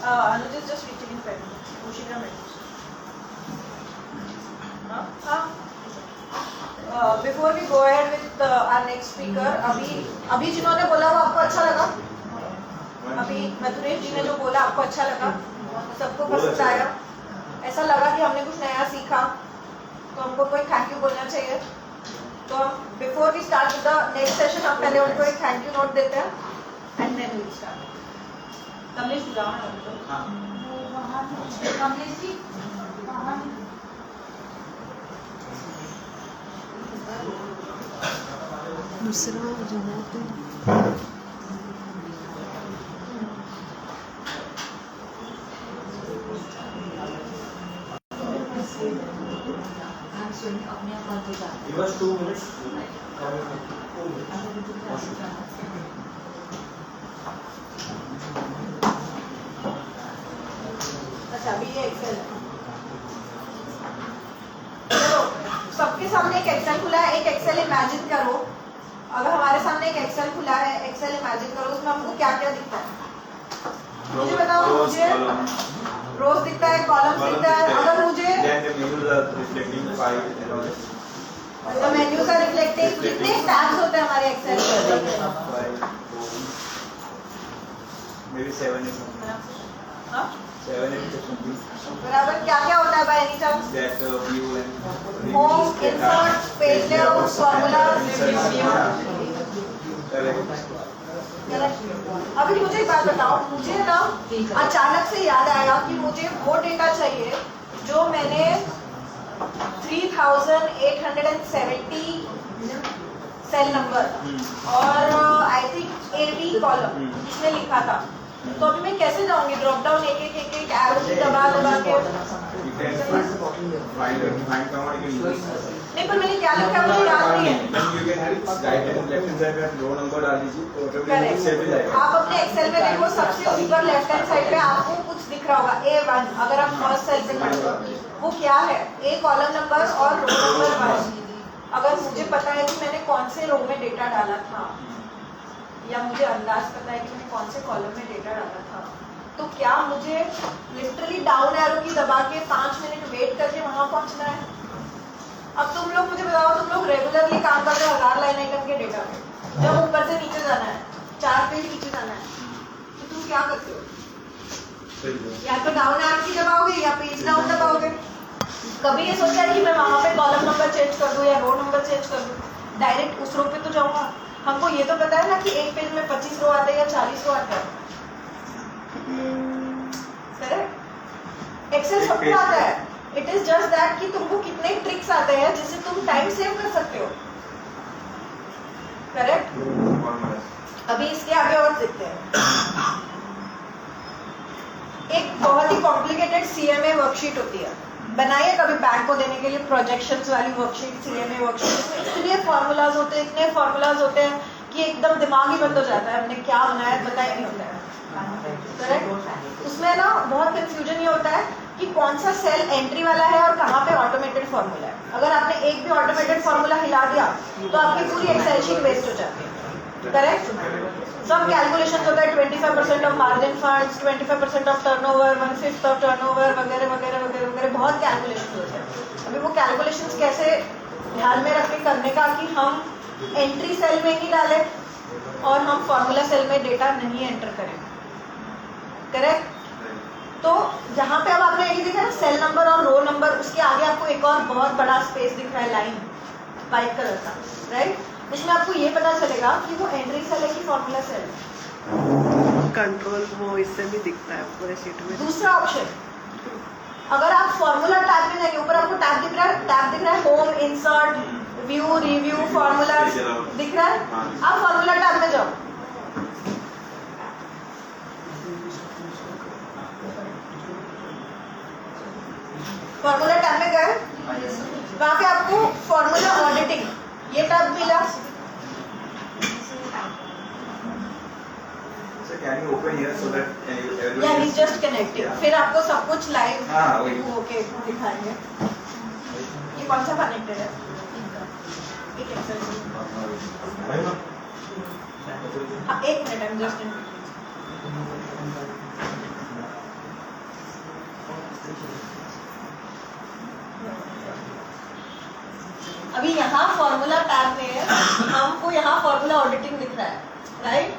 Anuj is just reaching pen. Ushira में. Before we go ahead with our next speaker, अभी जिन्होंने बोला वो आपको अच्छा लगा? अभी मधुरेश जी ने जो बोला आपको अच्छा लगा? सबको पसंद आया? ऐसा लगा कि हमने कुछ नया सीखा? तो हमको कोई थैंक यू बोलना चाहिए. तो before we start with the next session हम पहले उनको एक थैंक यू नोट देते हैं and then we start. Kamlesh ji जाओ ना. कमलेश जी दूसरा जो है तो Give us 2 minutes. अच्छा अभी ये एक्सेल है. चलो सबके सामने एक एक्सेल खुला है. एक एक्सेल इमेजिन करो. अगर हमारे सामने एक एक्सेल खुला है, एक्सेल इमेजिन करो, उसमें हमको क्या क्या दिखता है? मुझे बताओ. मुझे रोज दिखता है, कॉलम्स दिखता है. अगर मुझे the menus are reflecting, कितने टैब्स होते हैं हमारे एक्सेल में? Maybe 7 हाँ? 8 बराबर. क्या क्या होता है by any chance? that view and home, insert, page layout, formulas. अभी मुझे एक बात बताओ. मुझे ना अचानक से याद आया कि मुझे वो डेटा चाहिए जो मैंने 3870 सेल नंबर और आई थिंक AB कॉलम इसमें लिखा था. तो अभी मैं कैसे जाऊंगी? ड्रॉप डाउन एक एक एरो की दबा के. नहीं, पर मैंने क्या लिखा मुझे याद नहीं है. आप अपने एक्सेल में देखो, सबसे ऊपर लेफ्ट हैंड साइड पे आपको कुछ दिख रहा होगा A1. अगर आप फर्स्ट सेल पे खड़े हो, वो क्या है? A कॉलम नंबर और रो नंबर 1. अगर मुझे पता है कि मैंने कौन से रो में डेटा डाला था या मुझे अंदाज पता है कि मैंने कौन से कॉलम में डेटा डाला था, तो क्या मुझे लिटरली डाउन एरो की दबा के 5 मिनट वेट करके वहां पहुंचना है? अब तुम लोग मुझे बताओ, तुम लोग रेगुलरली काम करते हो 1000 लाइन आइटम के डेटा पे. जब ऊपर से नीचे जाना है, 4 पेज नीचे जाना है, तो तुम क्या करते हो? या तो डाउन एरो की दबाओगे या पेज डाउन दबाओगे. कभी ये सोचा है कि मैं वहां पे कॉलम नंबर चेंज कर दूं या रो नंबर चेंज कर दूं? डायरेक्ट उस रो पे तो जाऊंगा. हमको ये तो पता है ना कि एक पेज में 25 रो आते हैं या 40 रो आते हैं. करेक्ट? एक्सेल सबको आता है. इट इज जस्ट दैट कि तुमको कितने ट्रिक्स आते हैं जिससे तुम टाइम सेव कर सकते हो. करेक्ट? अभी इसके आगे और देखते हैं. एक बहुत ही कॉम्प्लिकेटेड CMA वर्कशीट होती है. बनाइए कभी बैंक को देने के लिए प्रोजेक्शंस वाली वर्कशीट, CMA वर्कशीट. इतने फॉर्मूलाज होते हैं, इतने फॉर्मूलाज होते हैं कि एकदम दिमाग ही बंद हो जाता है. हमने क्या बनाया पता ही नहीं होता है. करेक्ट? उसमें ना बहुत कंफ्यूजन ये होता है कि कौन सा सेल एंट्री वाला है और कहाँ पे ऑटोमेटेड फॉर्मूला है. अगर आपने एक भी ऑटोमेटेड फॉर्मूला हिला दिया तो आपकी पूरी एक्सेल शीट वेस्ट हो जाती है. करेक्ट? सब कैलकुलेशंस होता है. 25% of margin funds, 25% of turnover, 1/5 of turnover, वगैरह वगैरह वगैरह वगैरह. बहुत कैलकुलेशंस होते हैं. अभी वो कैलकुलेशंस कैसे ध्यान में रख के करने का कि हम एंट्री सेल में ही डालें और हम फॉर्मूला सेल में डेटा नहीं एंटर करें. करेक्ट? तो जहां पे अब आपने ये दिखा ना सेल नंबर और रो नंबर, उसके आगे आपको एक और बहुत बड़ा स्पेस दिख रहा है, लाइन वाइट कलर का. राइट? इसमें आपको ये पता चलेगा कि वो एंट्री सेल है कि फॉर्मूला सेल है. कंट्रोल वो इससे भी दिखता है पूरे शीट में. दूसरा ऑप्शन, अगर आप फॉर्मूला टैब में जाएंगे, ऊपर आपको टैब दिख रहा है home, insert, view, review, formula दिख रहा है. आप फॉर्मूला टैब में जाओ. फॉर्मूला टैब में गए, वहां पे आपको फॉर्मूला ऑडिटिंग ये टैब मिला. Can you open here so that everyone या he's just connecting. फिर आपको सब कुछ लाइव ओके दिखाएंगे. ये कौन सा कनेक्टेड है? एक मिनट, I'm just in. अभी यहाँ फॉर्मूला टैब में हमको यहाँ फॉर्मूला ऑडिटिंग दिख रहा है, राइट?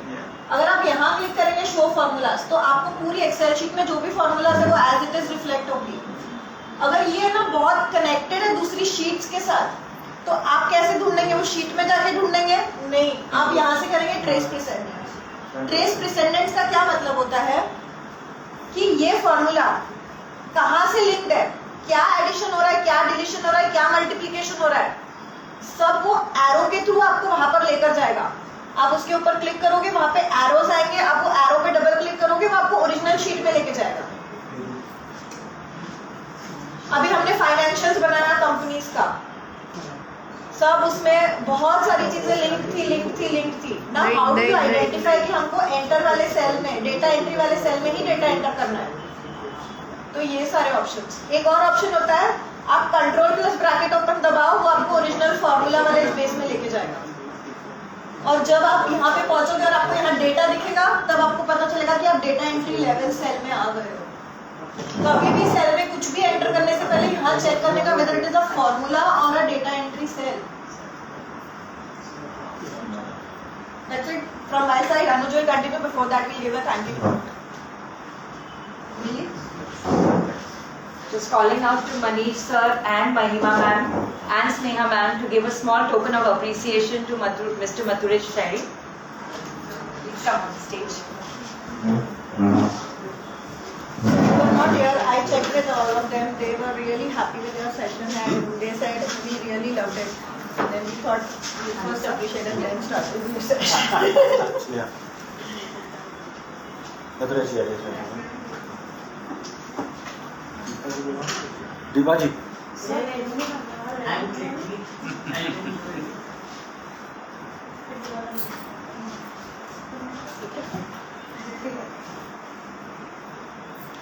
अगर आप यहाँ क्लिक करेंगे शो फॉर्मूलाज, तो आपको पूरी एक्सेल शीट में जो भी फॉर्मूलाज है वो एज इट इज रिफ्लेक्ट होगी। अगर ये ना बहुत कनेक्टेड है दूसरी शीट्स के साथ, तो आप कैसे ढूंढेंगे? वो शीट में जाके ढूंढेंगे? नहीं, आप यहाँ से करेंगे ट्रेस प्रेसेंडेंट्स। ट्रेस प्रेसेंडेंट्स का क्या मतलब होता है कि ये फॉर्मूला कहाँ से लिंक्ड है, क्या एडिशन हो रहा है, क्या डिलीशन हो रहा है, क्या मल्टीप्लिकेशन हो रहा है, सब वो एरो के थ्रू आपको वहां पर लेकर जाएगा। आप उसके ऊपर क्लिक करोगे, वहां पे एरोस आएंगे, आप वो एरो पे डबल क्लिक करोगे, वो आपको ओरिजिनल शीट पे लेके जाएगा। अभी हमने फाइनेंशियल्स बनाया कंपनीज का, सब उसमें बहुत सारी चीजें लिंक थी ना। हाउ टू आइडेंटिफाई कि हमको एंटर वाले सेल में, डेटा एंट्री वाले सेल में ही डेटा एंटर करना है। तो ये सारे ऑप्शंस। एक और ऑप्शन होता है, आप कंट्रोल प्लस ब्रैकेट ओपन दबाओ, वो आपको ओरिजिनल फॉर्मूला वाले स्पेस में लेके जाएगा। और जब आप यहाँ पे पहुंचोगे और आपको यहाँ डेटा दिखेगा, तब आपको पता चलेगा कि आप डेटा एंट्री लेवल सेल में आ गए हो। कभी भी सेल में कुछ भी एंटर करने से पहले यहाँ चेक करने का whether it is a formula और a data entry cell. That's it from my side. Anuj will continue. Before that, we'll give a thank you. Really? Just calling out to Manish sir and Mahima ma'am and Sneha ma'am to give a small token of appreciation to Mr. Mathuresh Shetty. Please come on the stage. They were not here. I checked with all of them. They were really happy with their session and they said we really loved it. And then we thought we first appreciate and then start with the session. Yeah. Mathuresh ji, Deepa ji.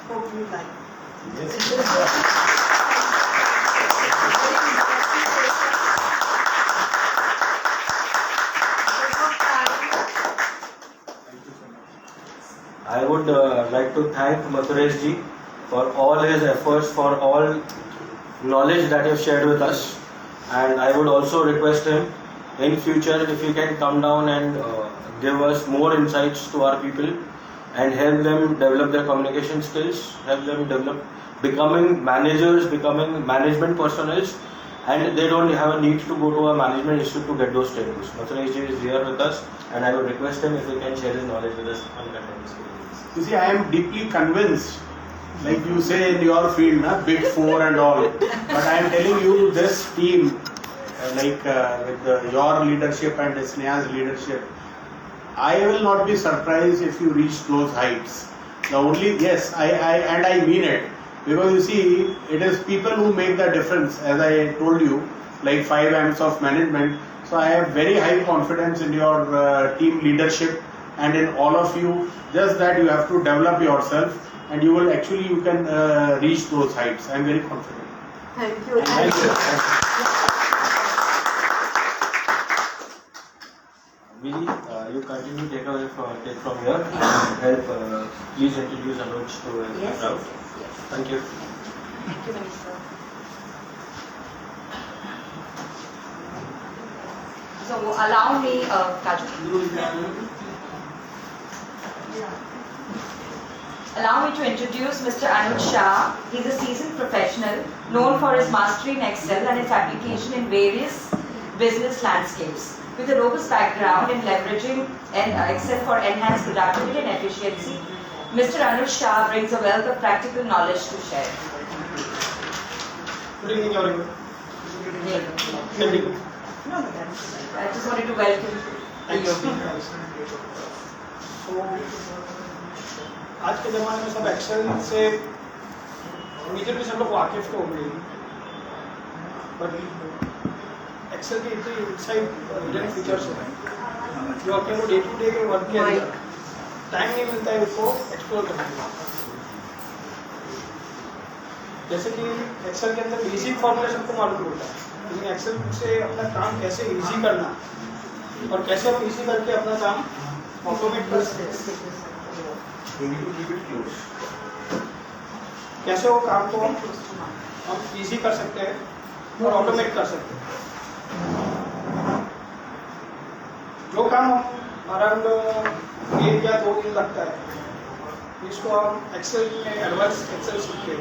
Hope you like. I would like to thank Mathuresh ji for all his efforts, for all knowledge that he has shared with us, and I would also request him in future if he can come down and give us more insights to our people and help them develop their communication skills, help them develop becoming managers, becoming management personnel, and they don't have a need to go to a management institute to get those trainings. Mathuresh ji is here with us, and I would request him if he can share his knowledge with us on content skills. You see, I am deeply convinced, like you say in your field, na, Big Four and all. But I am telling you, this team, with your leadership and Sneha's leadership, I will not be surprised if you reach those heights. The only, yes, I mean it. Because you see, it is people who make the difference, as I told you, like 5 M's of management. So I have very high confidence in your team leadership and in all of you. Just that you have to develop yourself, and you will actually, you can reach those heights. I am very confident. Thank you. Thank you. Viji, you continue to take from here and help. Please introduce Anuj to the crowd. Yes. Thank you. Thank you, Manish sir. So allow me, Kajal. Allow me to introduce Mr. Anuj Shah. He is a seasoned professional known for his mastery in Excel and its application in various business landscapes. With a robust background in leveraging Excel for enhanced productivity and efficiency, Mr. Anuj Shah brings a wealth of practical knowledge to share. Good evening, everyone. Good evening. I just wanted to welcome you. आज के ज़माने में सब Excel से immediately सब लोग वाकिफ तो हो गए, बट एक्सेल के इतने इनसाइड हिडन फीचर्स होते हैं जो अपने को डे टू डे के वर्क के अंदर टाइम नहीं मिलता है उसको एक्सप्लोर करने का। जैसे कि एक्सेल के अंदर बेसिक फॉर्मूला सबको मालूम होता है, लेकिन एक्सेल से अपना काम कैसे इजी करना और कैसे हम इजी करके अपना काम ऑटोमेट कर सकते हैं, कैसे वो काम को हम इजी कर सकते हैं और ऑटोमेट कर सकते हैं। जो काम अराउंड 1 या 2 दिन लगता है, इसको हम एक्सेल में एडवांस एक्सेल सीख के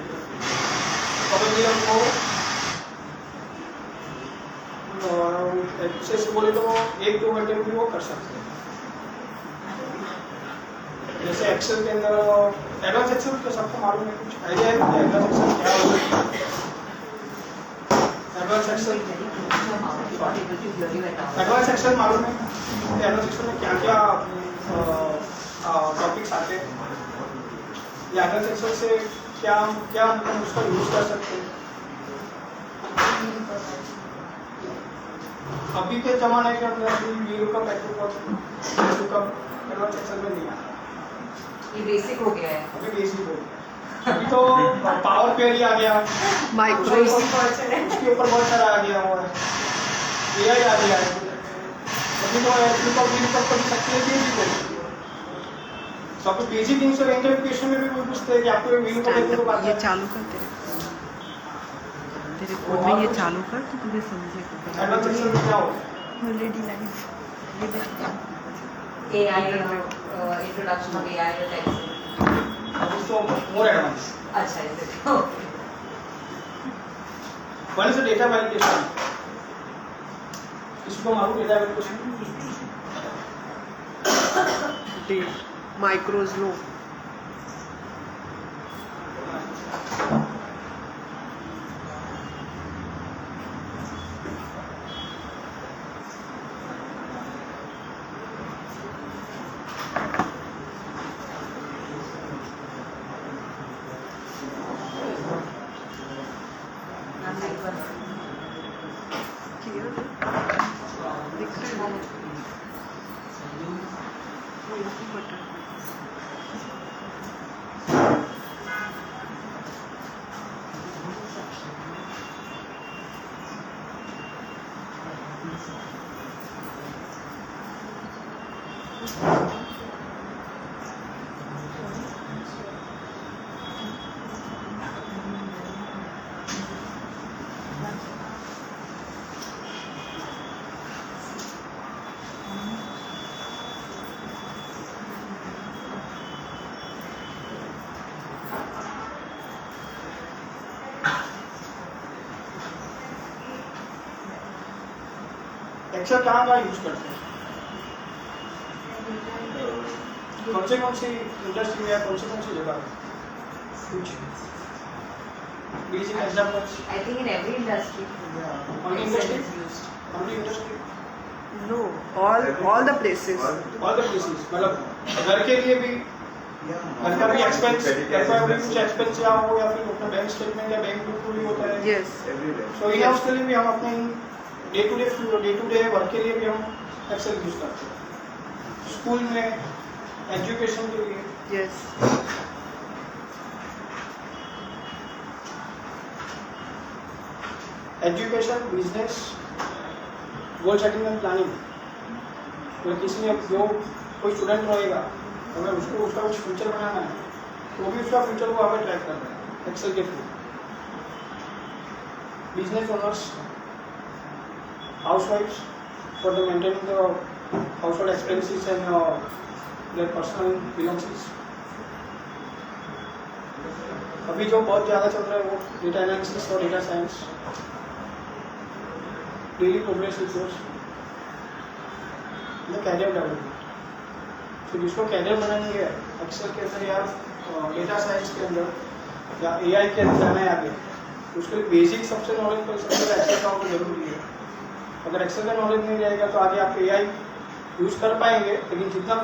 कभी भी हमको अच्छे से बोले तो 1-2 घंटे में भी वो कर सकते हैं। जैसे एक्सेल के अंदर एडवांस एक्सेल तो सबको मालूम है, कुछ आइडिया है एडवांस एक्सेल क्या होता है? एडवांस एक्सेल मालूम है? एडवांस एक्सेल में क्या क्या टॉपिक्स आते हैं, या एडवांस एक्सेल से क्या क्या हम उसका यूज कर सकते हैं? अभी के जमाने के अंदर वीरू का एडवांस एक्सेल में नहीं आता, ये बेसिक हो गया है। अभी बेसिक हो गया। अभी तो पावर क्वेरी आ गया, Microsoft. उसके ऊपर बहुत सारा आ गया हुआ है, AI आ गया है। अभी तो सब बेसिक थिंग्स और इंटरप्रिटेशन में भी कोई पूछते हैं कि आपको ये वीडियो को देखने को बात ये है। चालू कर तेरे फोन में ये चालू कर तो तुझे समझेगा। एडवांस एक्सेल में क्या होता है? ऑलरेडी लाइव ये देख AI introduction of AI with Excel. अब उसको मोर एडवांस। अच्छा is it? One is data validation. इसको मालूम डेटा वैलिडेशन? माइक्रोज लो क्लियर दिख रहा है बटन एक्सेल कहाँ यूज करते हैं? कौन सी इंडस्ट्री में या कौन सी जगह? कुछ basic examples? I think in every industry. Only Excel industry? is used. Only industry? No all the places All the places. मतलब घर के लिए भी, घर का भी एक्सपेंस, घर का भी कुछ एक्सपेंस या हो, या फिर अपना बैंक स्टेटमेंट या बैंक बुक भी होता है। यस सो इन हाउस के लिए भी हम अपने डे टू डे वर्क के लिए भी हम एक्सेल यूज करते हैं। स्कूल में एजुकेशन के लिए, yes education, business, goal setting and planning. तो किसी ने जो कोई स्टूडेंट रहेगा, अगर उसको उसका कुछ फ्यूचर बनाना है, तो वो भी उसका फ्यूचर को हमें ट्रैक करना है एक्सेल के through. Business owners, housewives, for the maintaining the household expenses and their personal belongings. अभी जो बहुत ज़्यादा चल रहा है वो डेटा एनालिसिस और data science, daily progress reports, ये कैरियर डेवलपमेंट। तो जिसको कैरियर बनानी है एक्सेल के अंदर या डेटा साइंस के अंदर या AI के अंदर जाना है आगे, उसके लिए बेसिक सबसे नॉलेज पर सबसे एक्सेल का होना जरूरी है। अगर एक्सेल का नॉलेज नहीं रहेगा तो आगे आप AI यूज कर पाएंगे, लेकिन जितना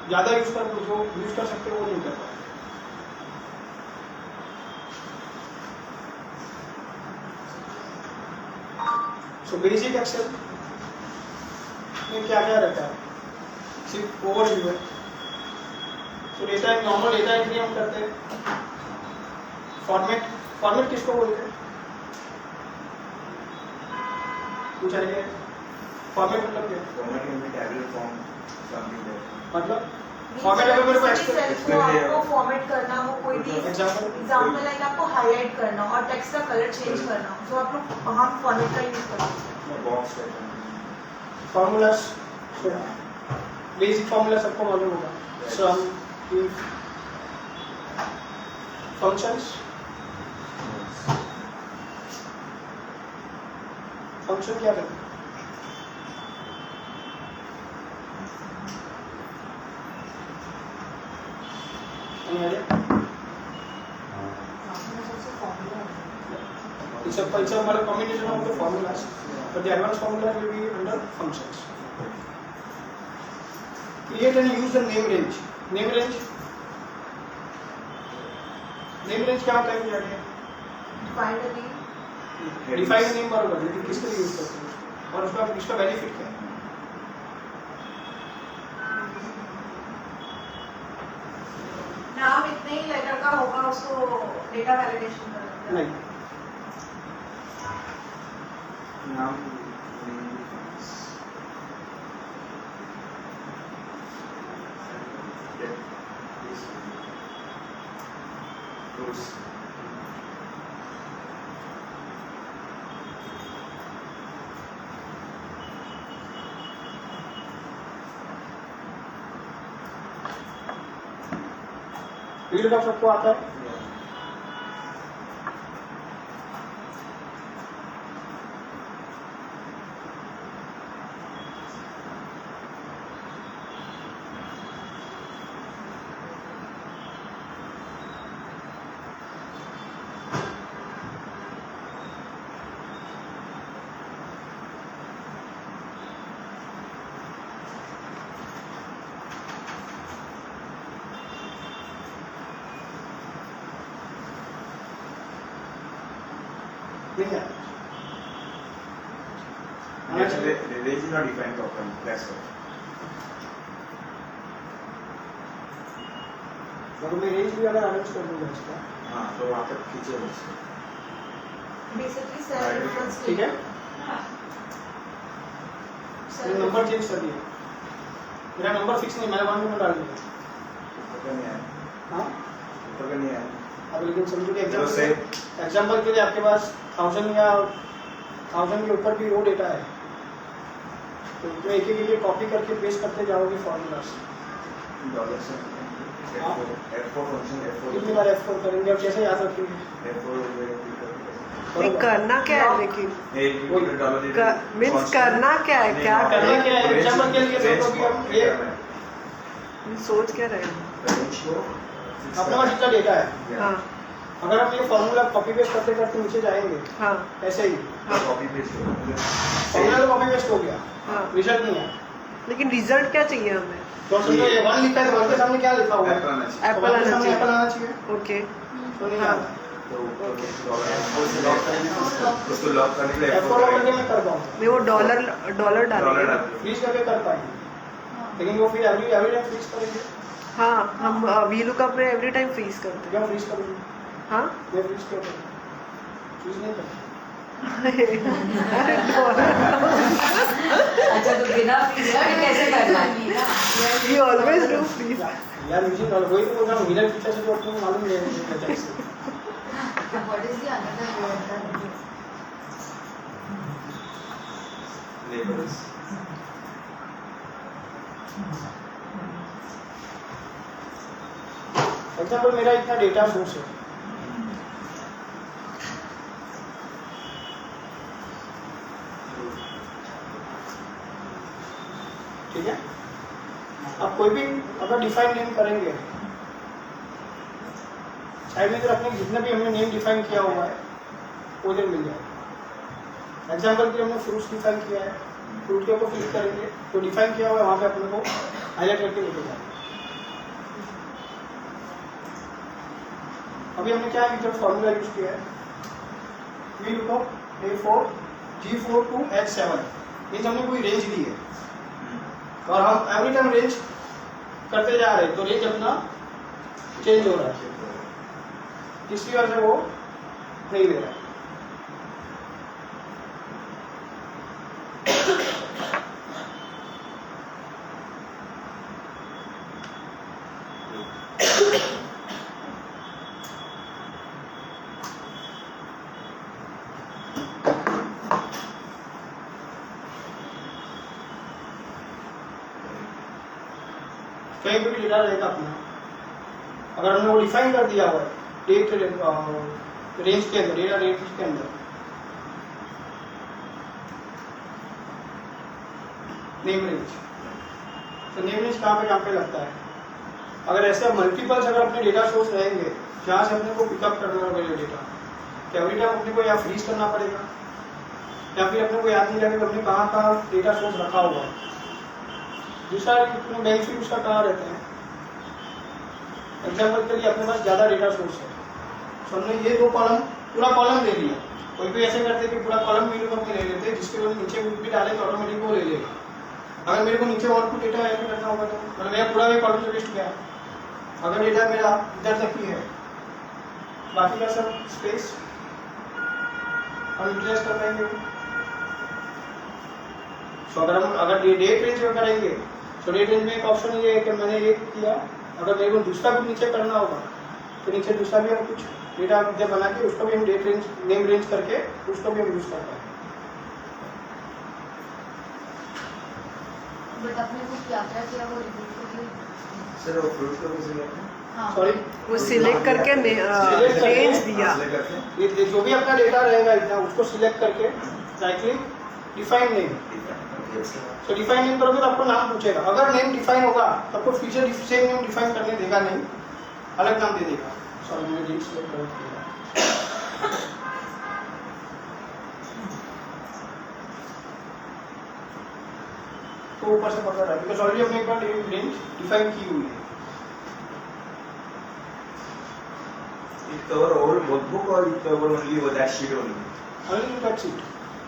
ज़्यादा यूज कर सकते हो वो नहीं कर पाएंगे। सो बेसिक एक्सेल में क्या क्या रहता है, सिर्फ ओवरव्यू है। सो डेटा नॉर्मल डेटा एंट्री हम करते हैं। फॉर्मेट किसको बोलते हैं? कुछ आइडिया? फॉर्मेट मतलब क्या है? Format can be tabular form, something like मतलब Format अगर मेरे को किसी भी explain- सेल को आपको फॉर्मेट करना हो, कोई भी Example? एग्जाम्पल लाइक आपको हाईलाइट करना हो और टेक्स्ट का कलर चेंज करना हो, तो आप लोग हम फॉर्मेट का यूज करते हैं। बॉक्स फॉर्मूलास बेसिक फॉर्मूला सबको मालूम होगा, सम, इफ, फंक्शंस, फंक्शन क्या करते हैं? Any idea? It's a combination of the formulas, but the advanced formula will be under functions. Create and use the name range. Name range क्या होता है मुझे आइडिया? फाइनली डिफाइन नेम बराबर, लेकिन किसके लिए यूज करते हैं और उसका बेनिफिट क्या है? नाम इतने ही लेटर का होगा, उसको डेटा वैलिडेशन करना नहीं, नाम फील्ड का सबको आता है? नहीं है। Actually, the range is not defined properly. That's all. तो मैं रेंज भी अगर अरेंज कर दूंगा इसका, हाँ, तो वहाँ तक खींचे उसको। बेसिकली सेल रेफरेंस ठीक है? मैंने नंबर चेंज कर दिया, मेरा नंबर फिक्स नहीं, मैंने 1 नंबर डाल दिया। ऊपर का नहीं आया, हाँ, ऊपर का नहीं आया। अब लेकिन समझो कि तो एग्जाम्पल के लिए आपके पास 1000 या 1000 के ऊपर भी रो डेटा है, तो उसमें एक कॉपी करके पेस्ट करते जाओगे फॉर्मूलास। डॉलर से F4 फंक्शन कितनी बार F4 करेंगे, अब कैसे याद रखेंगे? नहीं करना क्या है लेकिन मीन्स करना क्या है, क्या करना करना क्या है? एग्जाम्पल के लिए तो अभी हम ये सोच क्या रहे हैं? अपने पास जितना डेटा है, हाँ अगर हम ये फॉर्मूला कॉपी पेस्ट करते करते नीचे जाएंगे, हाँ ऐसे ही कॉपी पेस्ट फॉर्मूला तो कॉपी पेस्ट हो गया, हाँ रिजल्ट नहीं है। लेकिन रिजल्ट क्या चाहिए हमें? तो समझो ये 1 लिखा है, तो 1 के सामने क्या लिखा हुआ है? एप्पल आना चाहिए। एप्पल आना चाहिए। एप्पल आना चाहिए, ओके तो नहीं हाँ आता। उसको लॉक करने के लिए F4 लॉक करके मैं कर पाऊंगा, नहीं वो डॉलर डॉलर डालेंगे। डाल दो। फ्रीज करके कर पाएंगे, लेकिन वो फिर एवरी टाइम फ्रीज करेंगे। हाँ हम VLOOKUP में एवरी टाइम फ्रीज करते क्या फ्रीज करूँगी? हैं। हाँ मैं फ्रीज कर दूँ, फ्रीज नहीं करता। अरे डॉलर अच्छा, तो बिना फ्रीज के कैसे करना है? We always do freeze. यार म्यूजिक वाला वही तो बोल रहा हूँ, मिरर फीचर से तो अपने को मालूम नहीं है कैसे। What is the another word? Labels example मेरा इतना डेटा सोर्स है, ठीक है? आप कोई भी अगर डिफाइन नेम करेंगे, साइड में इधर अपने जितना भी हमने नेम डिफाइन किया हुआ है वो इधर मिल जाएगा। एग्जाम्पल के लिए हमने फ्रूट्स डिफाइन किया है, फ्रूट के ऊपर क्लिक करेंगे तो डिफाइन किया हुआ है वहाँ पे अपने को हाईलाइट करके लेके जाएगा। अभी हमने क्या जो फॉर्मूला यूज किया है, VLOOKUP A4 G4 to H7, means हमने कोई रेंज ली है और हम एवरी टाइम रेंज करते जा रहे हैं, तो रेंज अपना चेंज हो रहा है, किसी वजह से वो नहीं दे रहा है। कहीं पे भी डेटा रहेगा अपना, अगर हमने वो डिफाइन कर दिया हुआ है डेट रेंज के अंदर, डेटा रेंज के अंदर, नेम रेंज, तो नेम रेंज कहाँ पे लगता है? अगर ऐसे मल्टीपल्स अगर अपने डेटा सोर्स रहेंगे जहाँ से अपने को पिकअप करना पड़ेगा डेटा, क्या एवरी टाइम अपने को या फ्रीज करना पड़ेगा, या फिर अपने को याद नहीं लगेगा अपने कहाँ डेटा सोर्स रखा हुआ है। दूसरा बेनिफिट उसका कहाँ रहता है? एग्जाम्पल के लिए अपने पास ज़्यादा डेटा सोर्स है, तो हमने ये 2 कॉलम, पूरा कॉलम ले लिया। कोई भी ऐसे करते कि पूरा कॉलम मिनिमम में ले लेते, जिसके वजह नीचे भी डाले तो ऑटोमेटिक वो ले लेगा। अगर मेरे को नीचे और कुछ डेटा ऐड करना होगा तो मतलब मेरा पूरा भी कॉलम से वेस्ट गया। अगर डेटा मेरा इधर तक ही है, बाकी का सब स्पेस हम यूटिलाइज कर पाएंगे। तो अगर डेट रेंज में करेंगे तो डेट रेंज में एक ऑप्शन ये है कि मैंने ये किया, अगर मेरे को दूसरा भी नीचे करना होगा तो नीचे दूसरा भी हम कुछ डेटा इधर बना के उसको भी हम डेट रेंज नेम रेंज करके उसको भी हम यूज कर पाएंगे। बट आपने कुछ यात्रा किया वो रिपोर्ट के लिए सर वो फ्रूट को कैसे करते हैं? हाँ सॉरी, वो सिलेक्ट करके रेंज दिया। ये जो भी अपना डेटा रहेगा इतना उसको सिलेक्ट करके डायरेक्टली डिफाइन नेम, तो डिफाइन नेम करोगे तो आपको नाम पूछेगा। अगर नेम डिफाइन होगा तो आपको फ्यूचर सेम नेम डिफाइन करने देगा नहीं, अलग नाम दे देगा। सॉरी मैंने नेम सिलेक्ट कर दिया। तो ऊपर से पता रहा बिकॉज ऑलरेडी हमने एक बार रेंज डिफाइन की हुई है। It cover all notebook or it cover only with that sheet only? Only that sheet.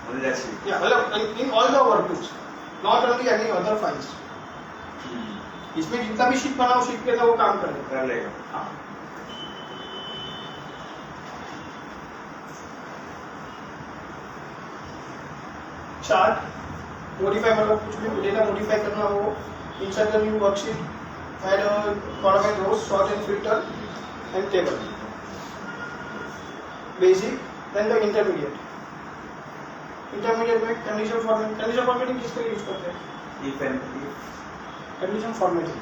Only that sheet. Yeah, in all the workbooks, not only any other files. इसमें जितना भी sheet बनाओ sheet के अंदर वो काम करेगा। कर लेगा। हाँ। चार्ट मॉडिफाई, मतलब कुछ भी डेटा मॉडिफाई करना हो, insert the new worksheet, add column and rows, sort and filter and table. Basic, then the intermediate. Intermediate में कंडीशन फॉर्मेटिंग, कंडीशन फॉर्मेटिंग किसके लिए यूज करते हैं? If and condition formatting.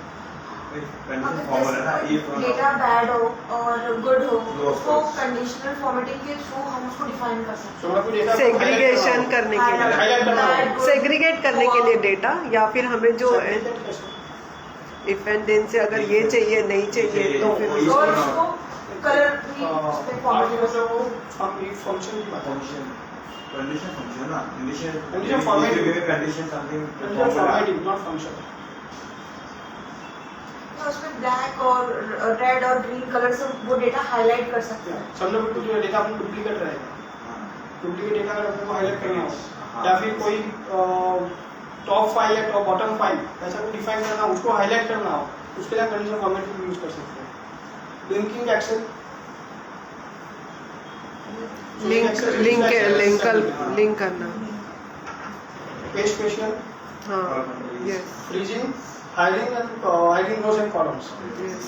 Condition formula ना, if data bad हो और good हो No, of उसको course. कंडीशनल फॉर्मेटिंग के थ्रू हम उसको डिफाइन कर सकते तो मतलब डेटा सेग्रीगेशन करने के लिए, हाईलाइट करना होगा। सेग्रीगेट करने के लिए डेटा, या फिर हमें जो Segregate कैसे? इफ एंड देन से अगर ये चाहिए नहीं चाहिए तो फिर हैं और उसको कलर भी आपकी फॉर्मेट मतलब वो हम एक फंक्शन की बात है। condition function ना, Condition formatting. if you give a condition something condition formatting not function. उसमें ब्लैक और रेड और ग्रीन कलर से वो डेटा हाईलाइट कर सकते हैं। समझो बिल्कुल जो डेटा अपना डुप्लीकेट रहेगा, डुप्लीकेट डेटा अगर अपने को हाईलाइट करना हो, हाँ। या फिर कोई टॉप फाइल या टॉप बॉटम फाइल ऐसा कुछ डिफाइन करना हो, उसको हाईलाइट करना हो, उसके लिए कंडीशन फॉर्मेटिंग यूज कर सकते हैं। लिंकिंग एक्सेल, लिंक करना। पेज स्पेशल, हाँ, yes freezing, hiding rows and columns, yes.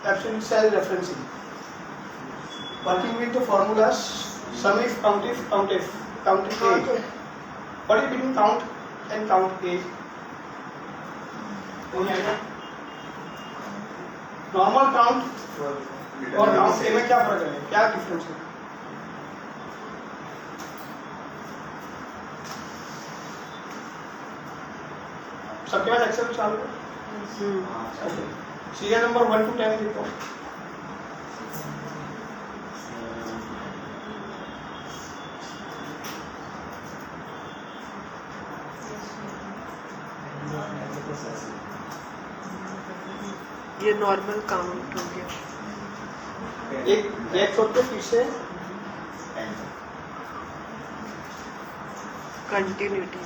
absolute cell referencing, working with the formulas sum if, countif, countif A. What is between count and count A? Any idea? Normal count और count A में क्या फर्क है? क्या difference है? सबके पास Excel चालू है? सीरियल नंबर 1 to 10 लिखो। ये नॉर्मल काउंट हो गया। एक ब्रेक छोड़ के फिर से कंटिन्यूटी।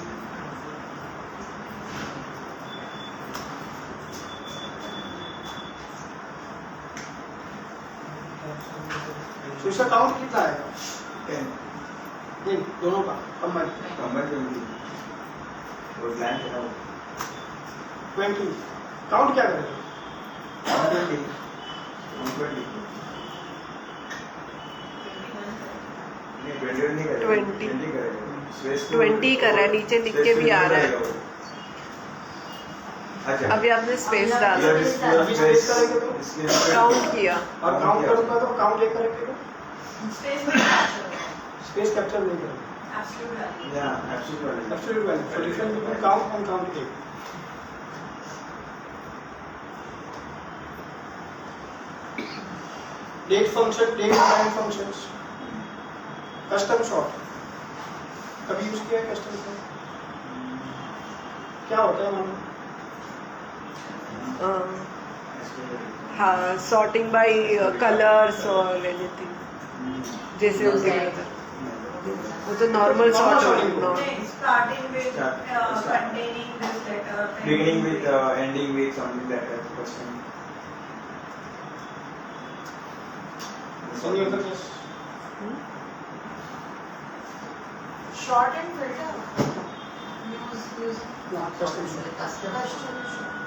तो इसका काउंट कितना आएगा? 10 नहीं, दोनों का कंबाइन कंबाइन करेंगे और प्लान करा 20। काउंट क्या करेगा? 120 नहीं 20 करेगा 20 करेगा 20 कर रहा है, नीचे लिख के भी आ रहा है। अच्छा अभी आपने स्पेस डाला, Your display अभी space space करेंगे तो? display space काउंट किया। और काउंट करूंगा तो काउंट एक करेंगे तो स्पेस में कैप्चर स्पेस कैप्चर नहीं करेंगे absolute value yeah absolutely absolute value so difference between count and count एक date function date time functions custom sort कभी यूज किया है कस्टम शॉट क्या होता है मानो हाँ, सॉर्टिंग बाय कलर्स और एनीथिंग, जैसे उनके अंदर वो तो normal Normal sort sorting. starting with Start. containing this letter beginning with ending with something like that question Any other guess? short and filter use No, custom shot. custom short.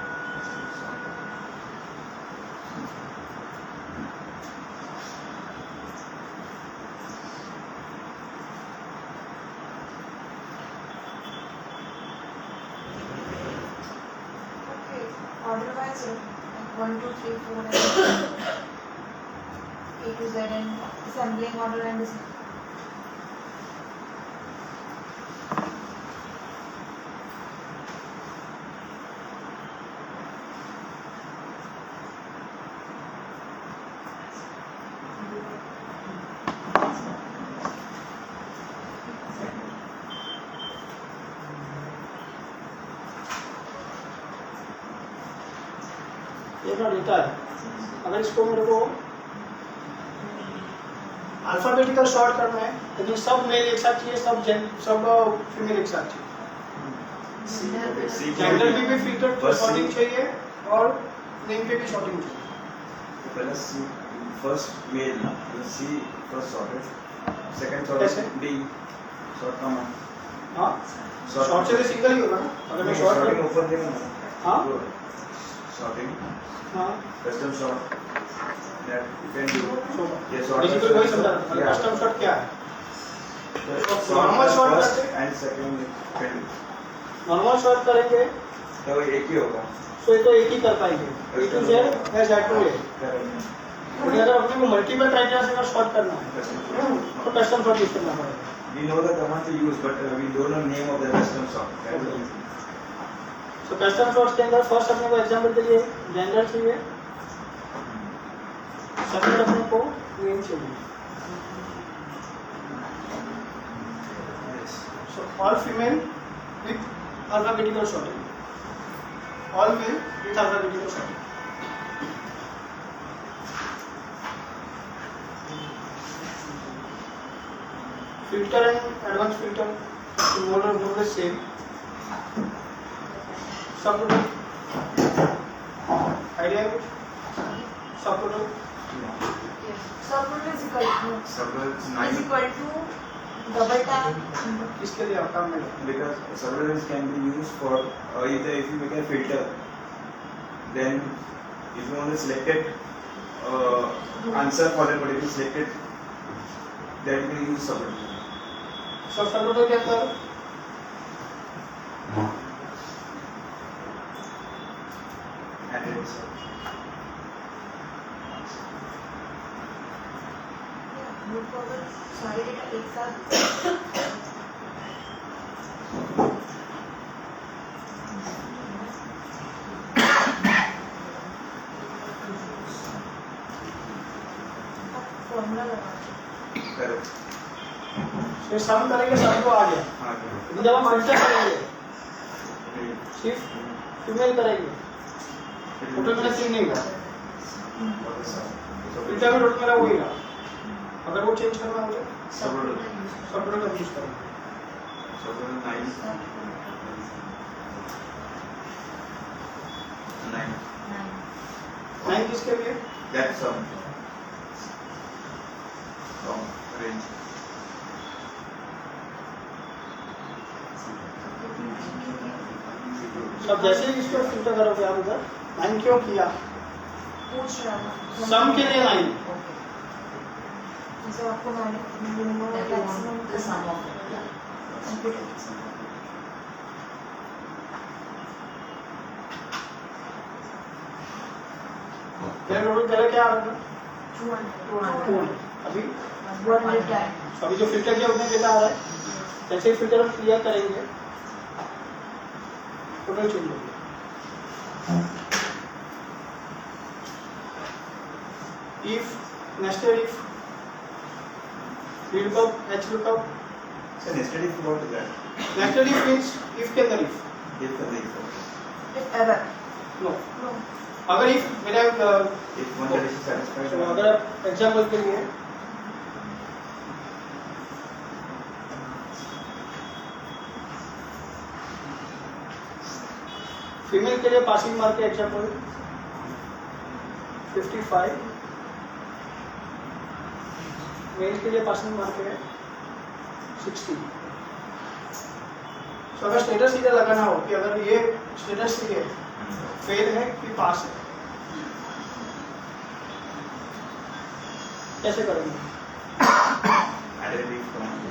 Okay, order wise, like 1, 2, 3, 4, and A to Z, and assembling order and this. ये का data है अगर इसको मेरे को alphabetical short करना है लेकिन सब मेल एक साथ चाहिए सब फीमेल एक साथ चाहिए जेंडर पे भी फिल्टर शॉर्टिंग चाहिए और नेम पे भी शॉर्टिंग चाहिए पहले C first male C first sorted second कैसे? sorted D short का मान हाँ शॉर्ट से तो सिंगल ही होगा ना अगर मैं sorting शॉर्ट ऊपर देना ना हाँ sorting हाँ custom sort that you can do ये sort बेसिकली वही समझा Yeah. कस्टम शॉट क्या है Sort normal sort first करते and second can do normal short करेंगे तो एक ही होगा तो ये तो एक ही कर पाएंगे ए टू जेड या जेड टू ए Correct. लेकिन अगर अपने को मल्टीपल क्राइटेरिया से अगर शॉर्ट करना है तो कस्टम शॉट यूज करना पड़ेगा We know the command to use, but we don't know name of the custom sort. That is easy. तो कस्टम शॉट्स के अंदर फर्स्ट अपने को एग्जांपल के लिए जेंडर चाहिए सेकंड अपने को नेम चाहिए Yes. So all female with alphabetical sorting all male with alphabetical sorting filter and advanced filter more or more the same subtotal idea है कुछ subtotal Subtotal is equal to Subtotal is is 9 equal to double tap. किसके लिए काम में लगता because subtotal can be used for either if you make a filter, then if you want a selected answer for that particular selected, then you can use subtotal. है subtotal के अंदर And it's Move forward. सारे data एक साथ formula लगा correct. ये सम करेंगे सब को आ गया हाँ लेकिन जब हम फिल्टर करेंगे सिर्फ फीमेल करेंगे टोटल मेरा तीन नहीं हुआ फिल्टर में टोटल मेरा वही रहा अगर वो चेंज करना हो तो Subtotal. सबटोटल का यूज करेंगे Subtotal 9. 9 किसके लिए That's range. अब जैसे ही इसको फिल्टर करोगे आप उधर 9 क्यों किया पूछ रहा था सम के लिए 9 जैसे आपको minimum That you want the sum of it. Computer पहले क्या आ रहा था? 200. अभी 110. तो अभी जो फिल्टर किया उतने डेटा आ रहा है. जैसे ही फिल्टर हम क्लियर करेंगे टोटल चेंज होगी. if nested if VLOOKUP, HLOOKUP. So nested if what is that? Nested if means if के अंदर if. If the if. If ever. No. No. अगर if मेरा If one condition satisfied. तो अगर example के लिए female के लिए पासिंग मार्क है एग्जाम्पल 55, मेल के लिए पासिंग मार्क है 60. तो अगर स्टेटस इधर लगाना हो कि अगर ये स्टेटस ये फेल है कि पास है, कैसे करेंगे? Added if command.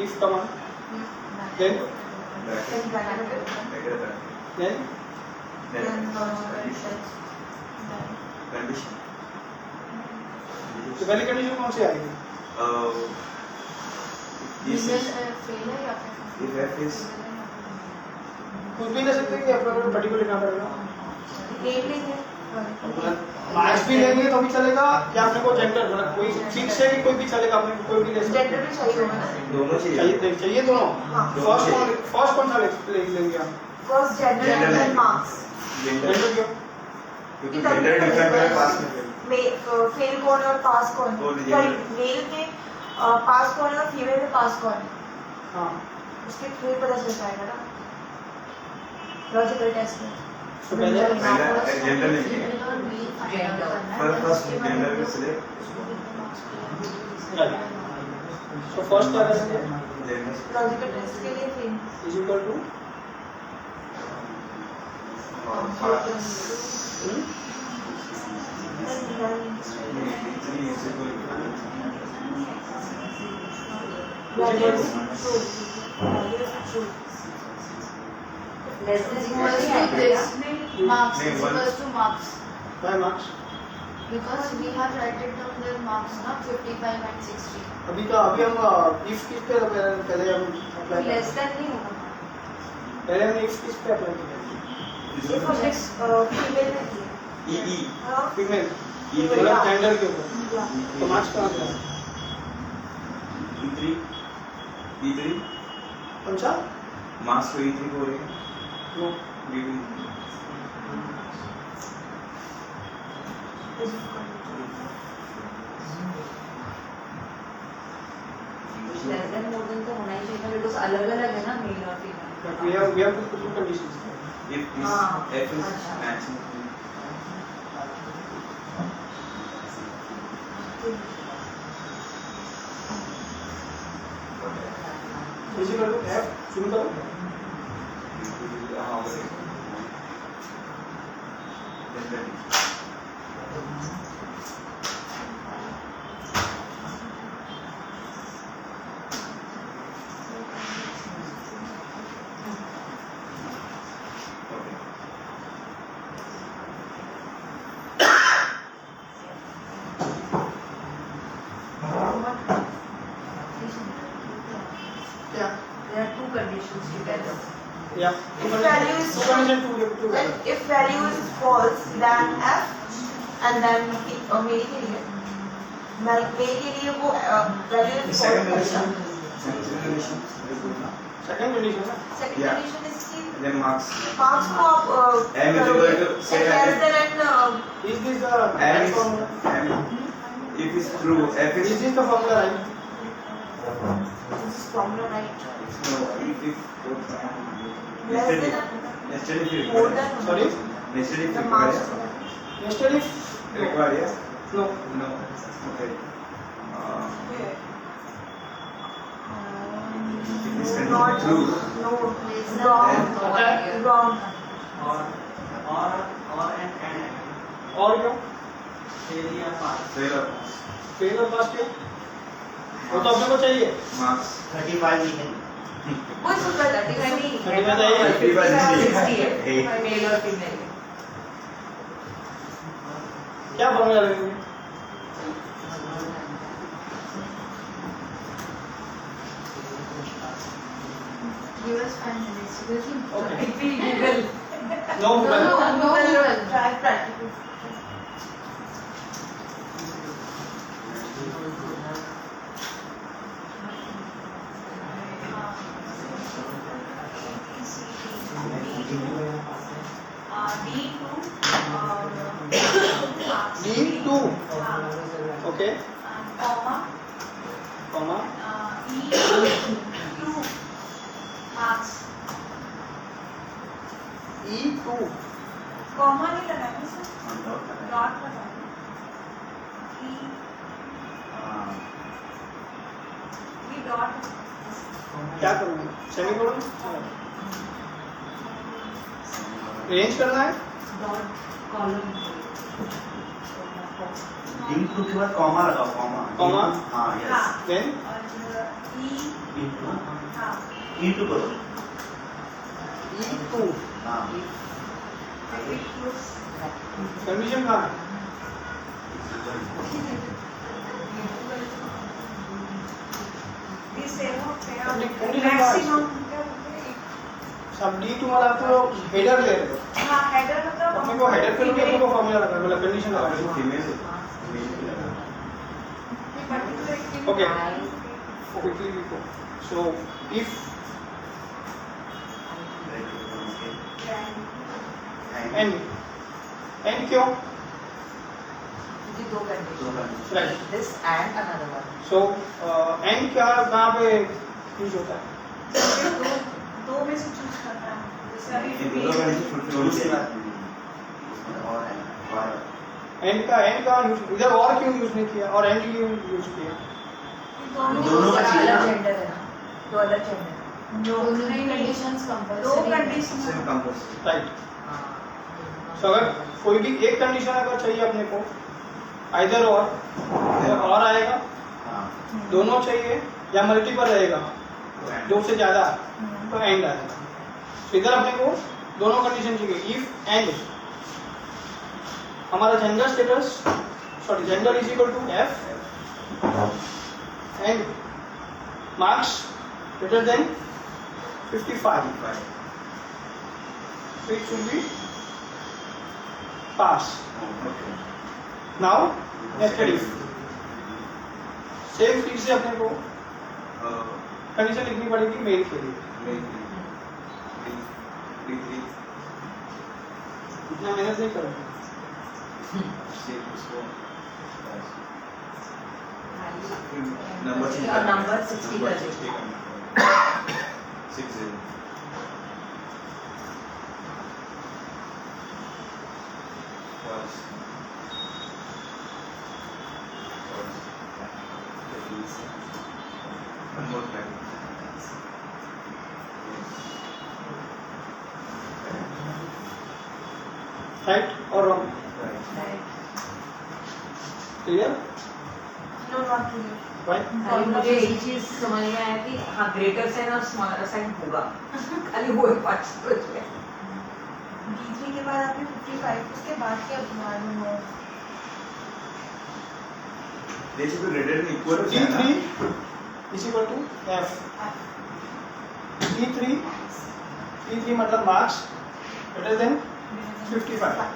if command, then Bracket. Bracket. then Condition. तो पहली कंडीशन कौन सी आएगी? This फीमेल is फेल है या फिर if f is कुछ भी ले सकते हैं कि आपको पर्टिकुलर लिखना पड़ेगा? Name लेंगे. मार्क्स भी लेंगे तो भी चलेगा या अपने को जेंडर मतलब कोई फिक्स है कि कोई भी चलेगा, अपने को कोई भी ले सकते Gender भी चाहिए होगा ना. दोनों चाहिए चाहिए दोनों. हाँ. फर्स्ट कौन सा लेंगे आप? First gender and then marks. Gender. Gender क्यों? क्योंकि gender different है पास में. फेल कौन है और पास कौन है? कौन है? सॉरी, मेल में पास कौन है और फीमेल में पास कौन है? हाँ. उसके थ्रू ही पता चल जाएगा ना लॉजिकल टेस्ट में. तो पहले पहले gender लेंगे. फीमेल और मेल फाइंड आउट करना है. First gender को select. तो फर्स्ट क्या करेंगे? Then लॉजिकल टेस्ट के लिए female. Is equal to Less than equal to this. Marks is equal to marks. By marks. Because we have written down the marks not 55 and 60. अभी हम if किस पे पहले हम अप्लाई करें? लेस देन नहीं होगा. पहले हमने इफ किस पे अप्लाई किया? इफ हमने फीमेल में किया. E हाँ. फीमेल E मतलब जेंडर के ऊपर. तो मार्क्स कहाँ पे है? E3 कौन सा? मार्क्स को E3 को रहे no. Less than more than तो होना ही चाहिए था बिकॉज अलग अलग है ना मेल और female. We have to put two conditions. if this हाँ. f is अच्छा. matching is equal to F शुरू करो. क्या? There are two conditions together. या If value is two condition two when if value is false then f and then male के लिए वो value is false. second अच्छा. condition second condition ना. Second Yeah. condition is कि then marks marks को आप M is equal to say less than and is this the M is M if is true f is is this the formula right? this is formula right. no if Less than nested if more required than Sorry? nested if the required marks. Nested if required yes no. no okay if is Not true no Less wrong Then- wrong. और क्यों? fail or pass fail और पास क्यों? वो तो अपने को चाहिए. marks 35 we can. वो सुपर 35 नहीं 35 चाहिए. 35 60 है Hey. मेल और फीमेल. क्या फॉर्मूला लगेंगे? Give us 5 minutes. Okay. If we Google. No, No, try practical. D2. Okay. Comma. Comma. E2 marks. E2. Comma नहीं लगाएंगे सर, डॉट लगाएंगे। ई डॉट क्या करूँगा? सेमीकोलन रेंज करना है? Dot column. D2 के बाद कॉमा लगाओ, कॉमा। कॉमा? हाँ, यस। Then और ई E2 हाँ E2 करो। E2 हाँ। कंडीशन कहाँ है? मैक्सिमम सब D2 वाला आप लोग हेडर ले रहे हो। हाँ हेडर मतलब अपने को हेडर के लिए अपने को फॉर्मूला लगाना है, मतलब कंडीशन लगाना है। Okay. Quickly we go. So if n क्यों? दो condition. Right. This and another one. So n क्या कहाँ पे यूज होता है? दो में से चूज करना है जैसे अभी n का यूज इधर और क्यों यूज नहीं किया और n क्यों यूज किया? दोनों का चाहिए ना? अलग जेंडर है ना, दो अलग जेंडर। दोनों ही conditions दो compulsory है। Condition right. सो अगर कोई भी एक कंडीशन अगर चाहिए अपने को आइदर और आएगा, दोनों चाहिए या मल्टीपल रहेगा, दो से ज्यादा तो एंड आएगा। तो इधर अपने को दोनों कंडीशन चाहिए। इफ एंड हमारा gender is equal to F and marks greater than 55, so it should be pass. Now nested if same फिर से अपने को कंडीशन लिखनी पड़ेगी मेल के लिए। इतना मेहनत नहीं करोगे। नंबर नंबर 60 कर दीजिए। 60 राइट और wrong? Clear? No not clear right. खाली मुझे एक चीज समझ में आया कि हाँ ग्रेटर साइन और स्मॉलर साइन होगा, खाली वो एक पार्ट समझ में। D3 के बाद आपने 55 उसके बाद क्या मालूम है? They should be rated in equal to D3 is equal to F. D3 मतलब मार्क्स ग्रेटर देन 55।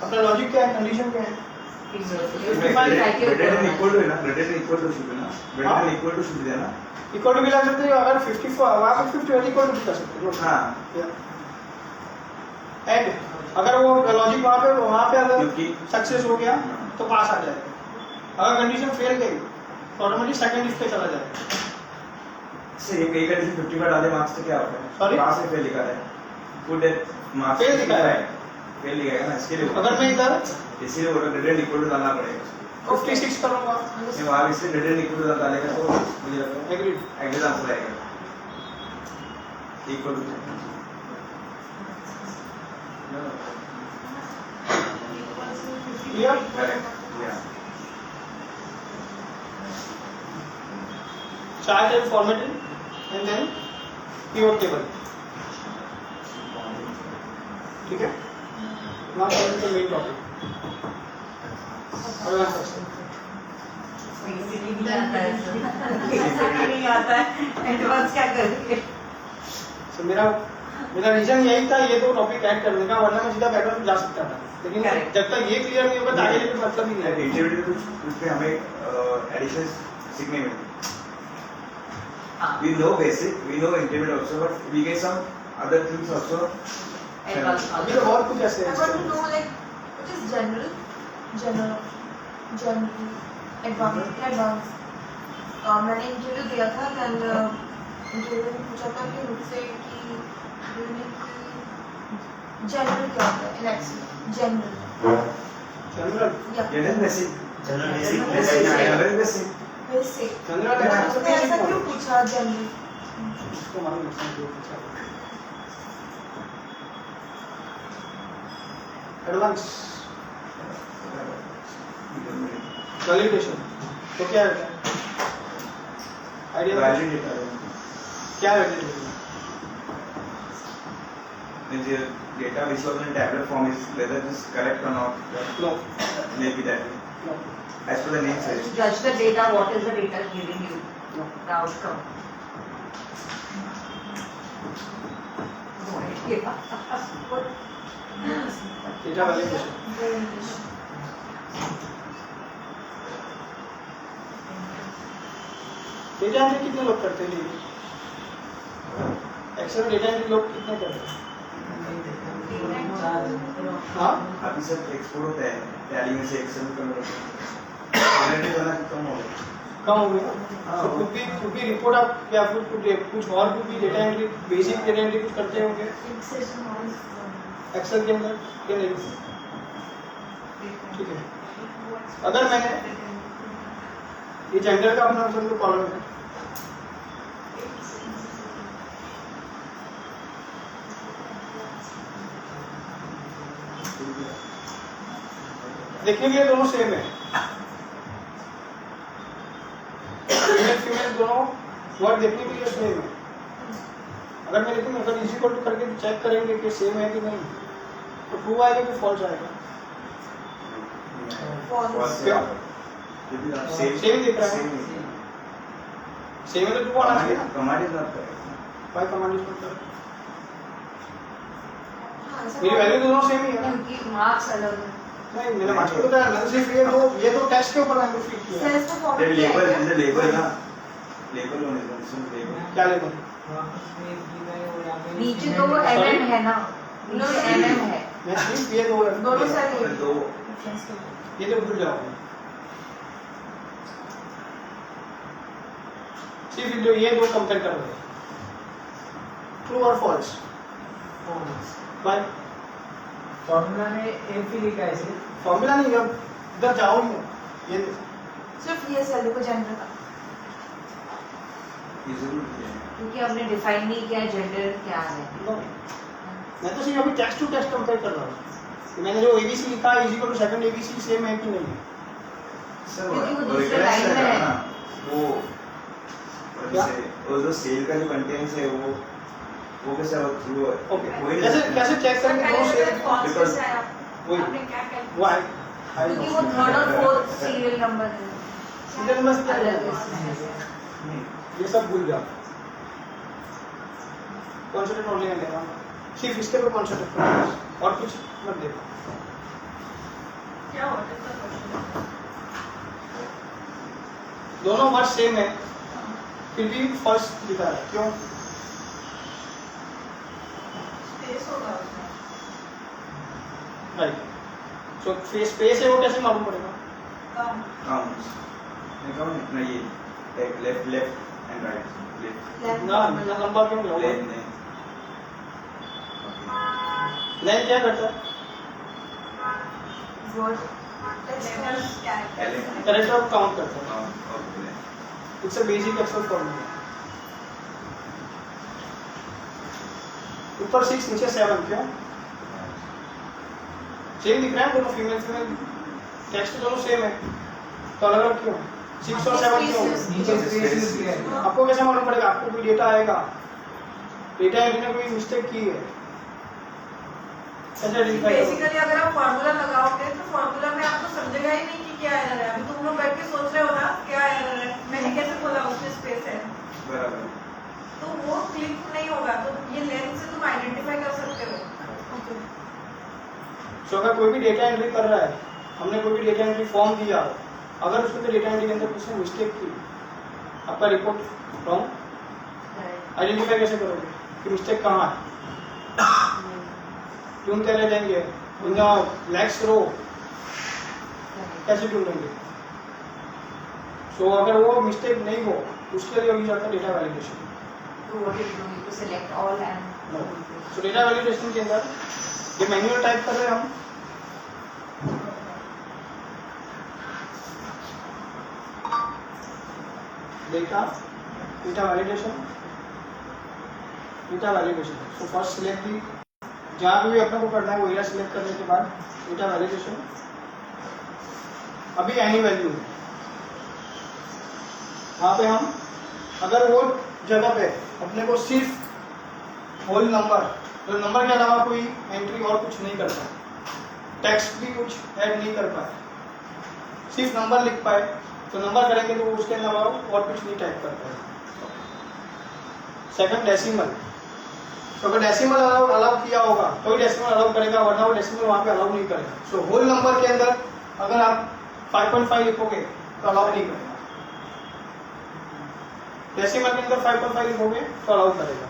अपना लॉजिक क्या है? कंडीशन क्या है? rated in equal to है ना, rated in equal to should be ना, rated in equal to should be ना। इक्वल टू भी ला सकते हो, अगर 54 वहाँ पे 50 इक्वल टू भी कर सकते हो। हाँ। एंड अगर वो लॉजिक वहाँ पे अगर क्योंकि सक्सेस हो गया तो पास आ जाएगा। अगर कंडीशन फेल गई तो ऑटोमेटिक सेकंड इफ पे चला जाएगा। से ये कई कंडीशन 55 डाले मार्क्स तो क्या होता है? Sorry? पास से फेल लिखा है। गुड मार्क्स Fail लिखा है। फेल लिखेगा ना, इसके लिए अगर मैं इधर इसीलिए वो रेटेड इक्वल टू डालना पड़ेगा। 56 करूंगा, नहीं वहाँ इससे रेटेड इक्वल टू डालेगा तो मुझे लगता है एग्रीड। एग्जैक्ट आंसर आएगा इक्वल टू। क्लियर? करेक्ट या chart and formatting and then pivot table. ठीक है? Now coming to main topic. Advance Excel नहीं आता है एडवांस क्या करेंगे? तो मेरा रीजन यही था ये दो टॉपिक ऐड करने का, वरना मैं सीधा बैकग्राउंड में जा सकता था, लेकिन Correct. जब तक ये क्लियर नहीं होगा तो आगे कोई मतलब ही नहीं है। इंटरव्यू पे हमें एडिशन सीखने मिलती। We know basic, we know intermediate also, but we get some other things also. Advance अभी तो और कुछ ऐसे I want to know like what is general, advanced. मैंने इंटरव्यू दिया था, then इंटरव्यू में पूछा था कि मुझसे कि जनरल क्या होता है in Excel? General General basic. General Basic. basic. General basic. वैसे जनरल उसने ऐसा क्यों पूछा जनरल? इसको मालूम है क्यों पूछा। एडवांस वैलिडेशन तो क्या है? Idea Validate. क्या है validation? Means your data which was in tablet form is whether it is correct or not. No Maybe that. No As per the name says. Judge the data, what is the data giving you? No The outcome. No idea. Data validation data entry कितने लोग करते हैं? Excel में data entry लोग कितने करते हैं? हाँ अभी सब एक्सपोर्ट होता है टैली में से एक्सेल में कन्वर्ट होता है। जनरेट होना कम हो गया। कम हो गया। तो कुछ भी रिपोर्ट आप या फिर कुछ और भी data entry, basic data entry कुछ करते होंगे एक्सेल के अंदर या नहीं? ठीक है। अगर मैंने ये जेंडर का अपना मतलब कॉलम है, देखने के लिए दोनों सेम है, फीमेल दोनों वर्ड देखने के लिए सेम है। अगर मैं लेकिन अगर इजी इक्वल टू करके चेक करेंगे कि सेम है कि नहीं, तो ट्रू आएगा कि फॉल्स आएगा? क्या क्योंकि आप सेम सेम दिख रहा है, सेम है तो ट्रू आना चाहिए ना। Command is not correct. Bye command is not correct. मेरी वैल्यू दोनों सेम ही है ना। क्योंकि मार्क्स अलग है। नहीं मैंने मार्क्स को बताया, मैंने सिर्फ ये तो टेस्ट के ऊपर मैंने फिट किया। सेल्स में ये format label is the label ना, लेबल होने का लेबल क्या लेबल? नीचे तो वो mm है ना, नीचे mm है। मैं सिर्फ ये दो दोनों साइड और दो ये तो भूल जाओ। सिर्फ जो ये दो कंपेयर कर रहे हैं, ट्रू और फॉल्स। बाय फॉर्मूला में एक ही लिखा है सिर्फ। फॉर्मूला नहीं, अब इधर जाओ ही ये सिर्फ ये सेल देखो जनरल का, ये जरूर है। क्योंकि हमने डिफाइन नहीं किया जेंडर क्या है। मैं तो सिर्फ अभी टेक्स्ट टू टेक्स्ट कंपेयर कर रहा हूँ कि मैंने जो एबीसी लिखा है is equal to second ABC same है कि नहीं है। सर क्योंकि वो वो दूसरे रिकनेक्ट लाइन में करना है। ना, वो क्या? जैसे वो जो सेल का जो कंटेंट्स है वो कैसे वो थ्रू ओके कैसे चेक करेंगे दोनों सेम? Because- वही वो है क्योंकि वो थर्ड और फोर्थ सीरियल नंबर है। सीरियल नंबर क्या अलग है? है। ये सब भूल जाओ, कॉन्सेंट्रेट ओनली ऑन लेना, सिर्फ इसके पे कॉन्सेंट्रेट करो और कुछ मत देखो। क्या होता है? दोनों वर्ड सेम है फिर भी फर्स्ट लिखा है, क्यों? स्पेस होगा उसमें। राइट, सो स्पेस है वो कैसे मालूम पड़ेगा? कम काउंट नहीं ये left left and right left ना लंबा क्यों लो? लेन नहीं लाइन क्या करता है? वर्ड कैरेक्टर काउंट करता है। It's a basic Excel formula. ऊपर 6 नीचे 7 क्यों? सेम दिख रहा है दोनों, फीमेल टेक्स्ट दोनों सेम है तो अलग अलग क्यों? 6 और 7 क्यों? नीचे स्पेस यूज किया है। आपको कैसे मालूम पड़ेगा? आपको कोई डेटा आएगा, डेटा एंट्री ने कोई मिस्टेक की है कैसे आइडेंटिफाई करोगे? बेसिकली अगर आप फार्मूला लगाओगे तो फार्मूला में आपको समझेगा ही नहीं कि क्या एरर है। अभी तुम लोग बैठ के सोच रहे हो ना क्या एरर है, मैंने कैसे बोला उसमें स्पेस है, बराबर। तो वो क्लिक नहीं होगा। तो ये लेंस से तुम आइडेंटिफाई कर सकते हो। सो अगर कोई भी डेटा एंट्री कर रहा है, हमने कोई भी डेटा एंट्री फॉर्म दिया, अगर उसमें डेटा एंट्री के अंदर किसी ने मिस्टेक की, आपका रिपोर्ट रॉन्ग, आइडेंटिफाई कैसे करोगे कि मिस्टेक कहाँ है? ढूंढते रह जाएंगे इन लैक्स रो, कैसे ढूंढेंगे? सो अगर वो मिस्टेक नहीं हो, उसके लिए हो जाता है data validation. So what you do, you select all and so data validation के अंदर ये मैन्युअल टाइप कर रहे हैं हम, data validation. So first select the, जहाँ भी अपने को करना है वो एरिया सिलेक्ट करने के बाद डेटा वैलिडेशन। अभी एनी वैल्यू वहाँ पे हम अगर वो जगह पे अपने को सिर्फ होल नंबर, तो नंबर के अलावा कोई एंट्री और कुछ नहीं कर पाए, टेक्स्ट भी कुछ ऐड नहीं कर पाए, सिर्फ नंबर लिख पाए, तो नंबर करेंगे तो उसके अलावा और कुछ नहीं टाइप कर पाए। सेकंड डेसिमल, तो अगर डेसिमल अलाउ किया होगा तो डेसिमल अलाउ करेगा, वरना वो डेसिमल वहाँ पे अलाउ नहीं करेगा। सो होल नंबर के अंदर अगर आप 5.5 लिखोगे तो अलाउ नहीं करेगा, डेसिमल के अंदर 5.5 लिखोगे तो अलाउ करेगा।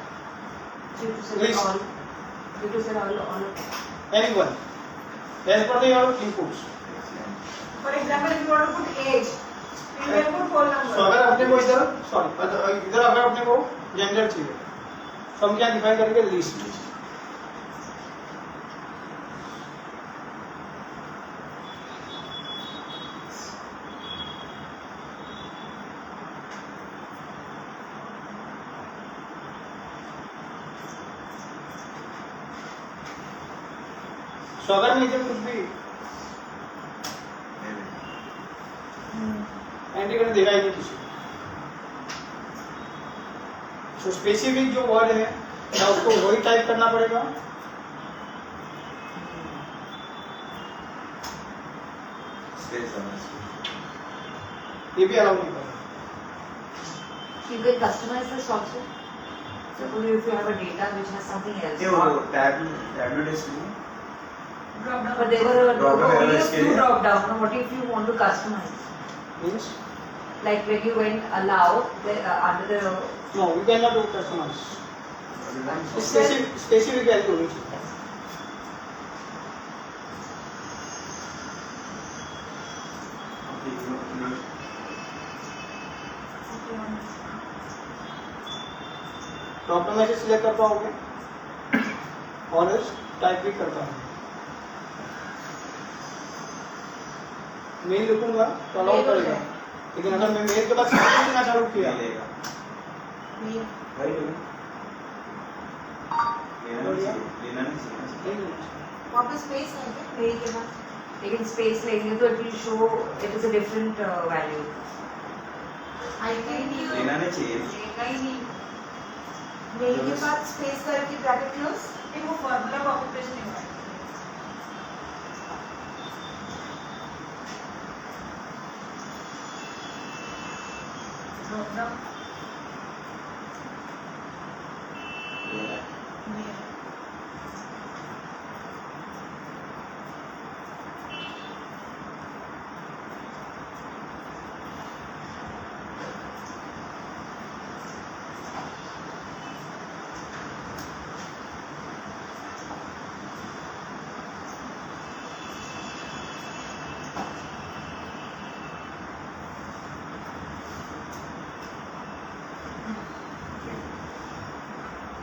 Anyone, as per your inputs. For example, if you want to put age, you can put whole number. So अगर अपने को इधर अगर अपने को जेंडर चाहिए, तो हम क्या डिफाइन करेंगे? लिस्ट। सो अगर नीचे कुछ भी एंट्री करने देगा ही नहीं किसी। सो स्पेसिफिक जो वर्ड है क्या उसको वही टाइप करना पड़ेगा, ये भी अलाउ नहीं करेगा। you can customize this also. Suppose if you have a data which has something else. ये वो टैबलेट इसलिए Drop down. But there were Drop down only a errors के few लिए? drop down. Now, what if you want to customize? Means Like when you went allow under the no, you cannot do customize. Specific value होनी चाहिए। Drop down में से select कर पाओगे और type भी करता हूँ। मेल लिखूंगा तो अलाउ करेगा, लेकिन अगर मैं मेल के बाद स्पेलिंग लिखना चालू किया वहाँ पे स्पेस है क्या मेल के बाद? लेकिन स्पेस लेंगे तो it will show it is a different value. I think लेना नहीं चाहिए। लेगा ही नहीं। मेल के बाद स्पेस करके ब्रैकेट क्लोज। लेकिन वो फार्मूला कॉपी पेस्ट नहीं हुआ है। Drop down.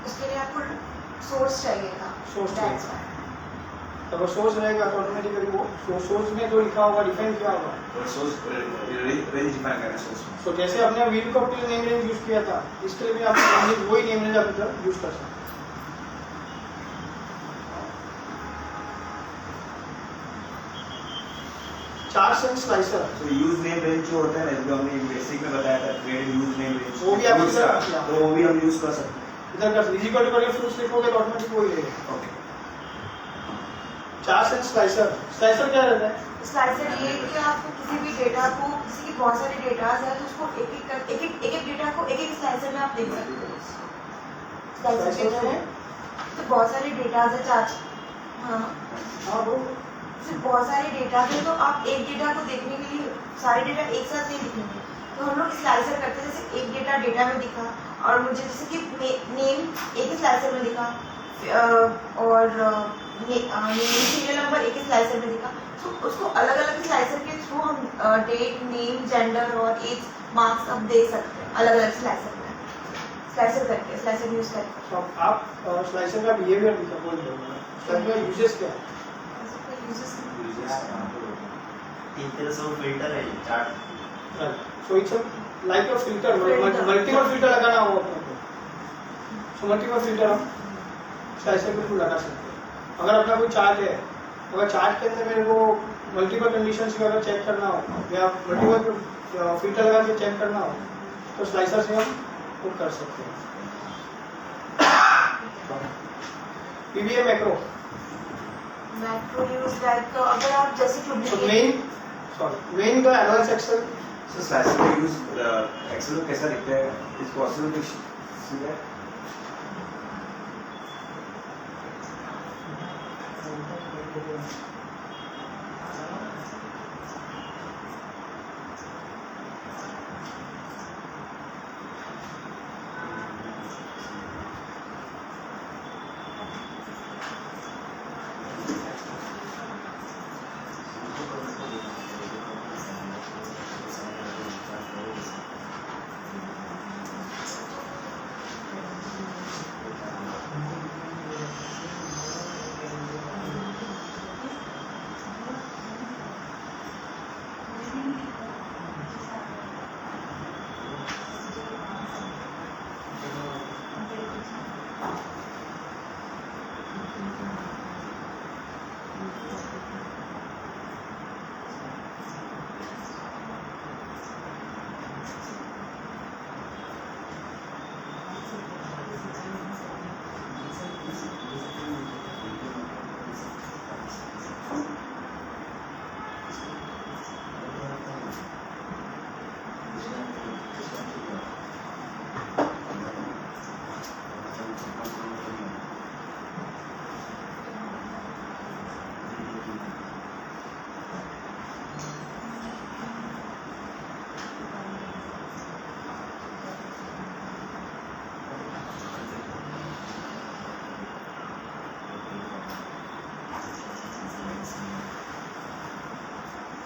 उसके लिए आपको सोर्स चाहिए था। Source That's चाहिए। why. तो अगर सोर्स रहेगा तो ऑटोमेटिकली वो सोर्स में जो लिखा होगा डिफाइन किया होगा। और सोर्स रेंज डिफाइन करना है सोर्स में। तो जैसे आपने व्हील कप के लिए नेम रेंज यूज किया था, इसके लिए भी आप वही नेम रेंज आप इधर यूज कर सकते हैं। चार सेंस स्लाइसर तो यूज नेम रेंज जो होता है ना, जो हमने बेसिक में बताया था क्रिएट यूज नेम रेंज, वो भी आप यूज कर सकते हैं। तो वो भी हम यूज कर सकते हैं। इधर का इक्वल टू करके फ्रूट्स लिखोगे तो ऑटोमेटिक वही रहेगा। Okay. Chart and slicer, slicer क्या रहता है? स्लाइसर ये कि आपको किसी भी डेटा को, किसी की बहुत सारे डेटाज है तो उसको एक एक डेटा को एक एक स्लाइसर में आप देख सकते हो। स्लाइसर डेटा है तो बहुत सारे डेटाज है चार्ट, हाँ वो बहुत सारे डेटा है तो आप एक डेटा को देखने के लिए सारे डेटा एक साथ नहीं दिखेंगे, तो हम लोग स्लाइसर करते हैं। जैसे एक डेटा में दिखा और मुझे जैसे कि नेम एक ही स्लाइसर में दिखा और सीरियल नंबर एक ही स्लाइसर में दिखा, तो उसको अलग अलग स्लाइसर के थ्रू हम डेट, नेम, जेंडर और एज, मार्क्स अब देख सकते हैं अलग अलग स्लाइसर में, स्लाइसर करके, स्लाइसर यूज करके। तो आप स्लाइसर का बिहेवियर दिखा बोल रहे हो, स्लाइसर का यूजेस क्या है? एक तरह से वो फिल्टर है chart. Right. So it's a like a filter, multiple filter लगाना होगा अपने को. So multiple filter हम स्लाइसर के थ्रू लगा सकते हैं. अगर अपना कोई चार्ट है, अगर चार्ट के अंदर मेरे को मल्टीपल कंडीशंस को अगर चेक करना हो या मल्टीपल फिल्टर लगा के चेक करना हो तो स्लाइसर से हम वो कर सकते हैं. PVA macro. Macro use like अगर आप जैसे So main का एडवांस एक्सेल. So slicer का use Excel में कैसा दिखता है? Is possible to see that?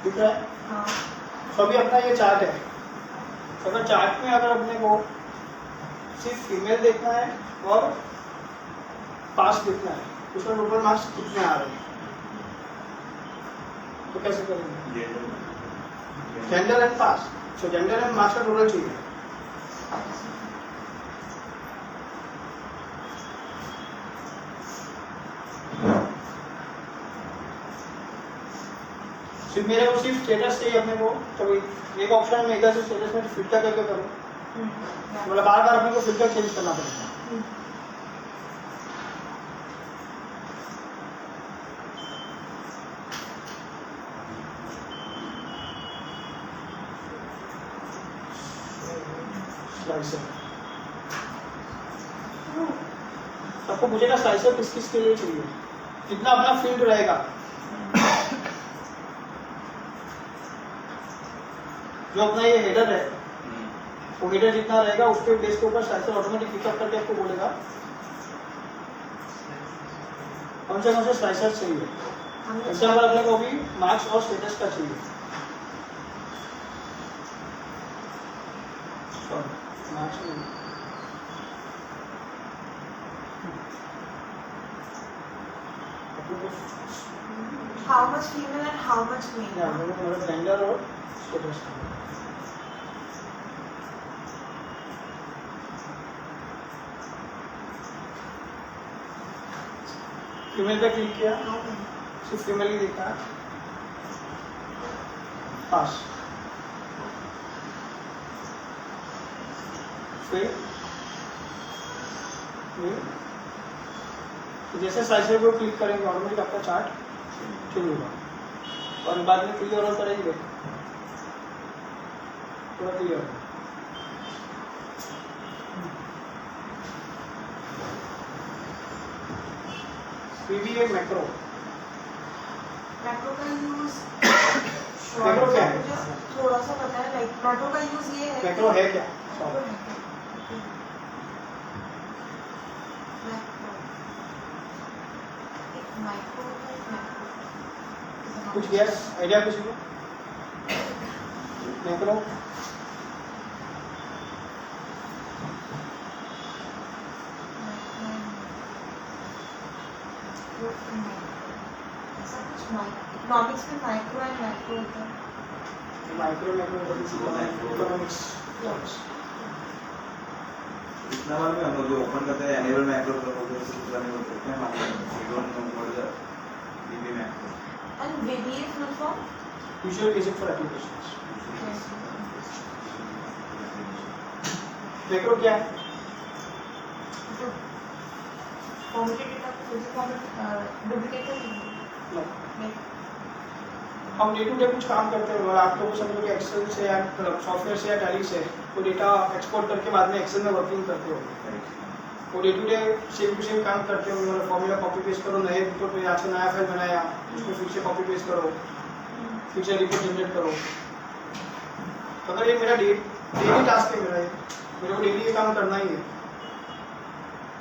दिख रहा है? हाँ तो अभी अपना ये चार्ट है. तो अगर चार्ट में अगर अपने को सिर्फ फीमेल देखना है और पास देखना है, उसमें टोटल मार्क्स कितने आ रहे हैं, तो कैसे करेंगे? Gender and pass. So gender and marks का टोटल चाहिए. सिर्फ मेरे को सिर्फ स्टेटस चाहिए अपने को, तो एक ऑप्शन में इधर से स्टेटस में फिल्टर करके करूँ, मतलब बार बार अपने को फिल्टर चेंज करना पड़ेगा. स्लाइसर आपको पूछेगा स्लाइसर किस किस के लिए चाहिए, कितना अपना फील्ड रहेगा. जो अपना ये हेडर है वो हेडर जितना रहेगा उसके बेस के ऊपर स्लाइसर ऑटोमेटिक पिकअप करके आपको बोलेगा कौन से स्लाइसर चाहिए. एग्जाम्पल अपने को भी मार्क्स और स्टेटस का चाहिए. How much female and how much male. मतलब जेंडर और स्टेटस. फीमेल पे क्लिक किया, सिर्फ फीमेल ही देखा, पास. फिर जैसे स्लाइसर को क्लिक करेंगे ऑटोमेटिक आपका चार्ट चेंज होगा और बाद में क्लियर और करेंगे थोड़ा क्लियर होगा। पीवी एक मैक्रो मैक्रो का यूज मैक्रो क्या है? मुझे थोड़ा सा पता है, लाइक मैक्रो का यूज ये है मैक्रो है क्या? मैक्रो है क्या? मैक्रो एक माइक्रो है, एक मैक्रो कुछ गैस आइडिया किसी को? मैक्रो ऐसा कुछ इकोनॉमिक्स में माइक्रो एंड मैक्रो होता है। माइक्रो इकोनॉमिक्स इतना मालूम है हम लोग जो ओपन करते हैं एनेबल मैक्रो दूसरा नहीं बोलते हैं we don't know what is VB macro and VBA full form visual basic for applications. Macro क्या है? फॉर्मेटेड डेटा को फिर से फॉर्मेट डुप्लीकेट कर देंगे। हम डे टू डे कुछ काम करते हैं और आप लोगों को समझो कि एक्सेल से या सॉफ्टवेयर से या टैली से वो डेटा एक्सपोर्ट करके बाद में एक्सेल में वर्किंग करते हो, वो day to day same to same काम करते हो। मतलब फॉर्मूला कॉपी पेस्ट करो, नए रिपोर्ट में आज से नया फाइल बनाया उसमें फिर से कॉपी पेस्ट करो, फिर से रिपोर्ट जनरेट करो। अगर ये मेरा डेली टास्क है, मेरे को डेली ये काम करना ही है।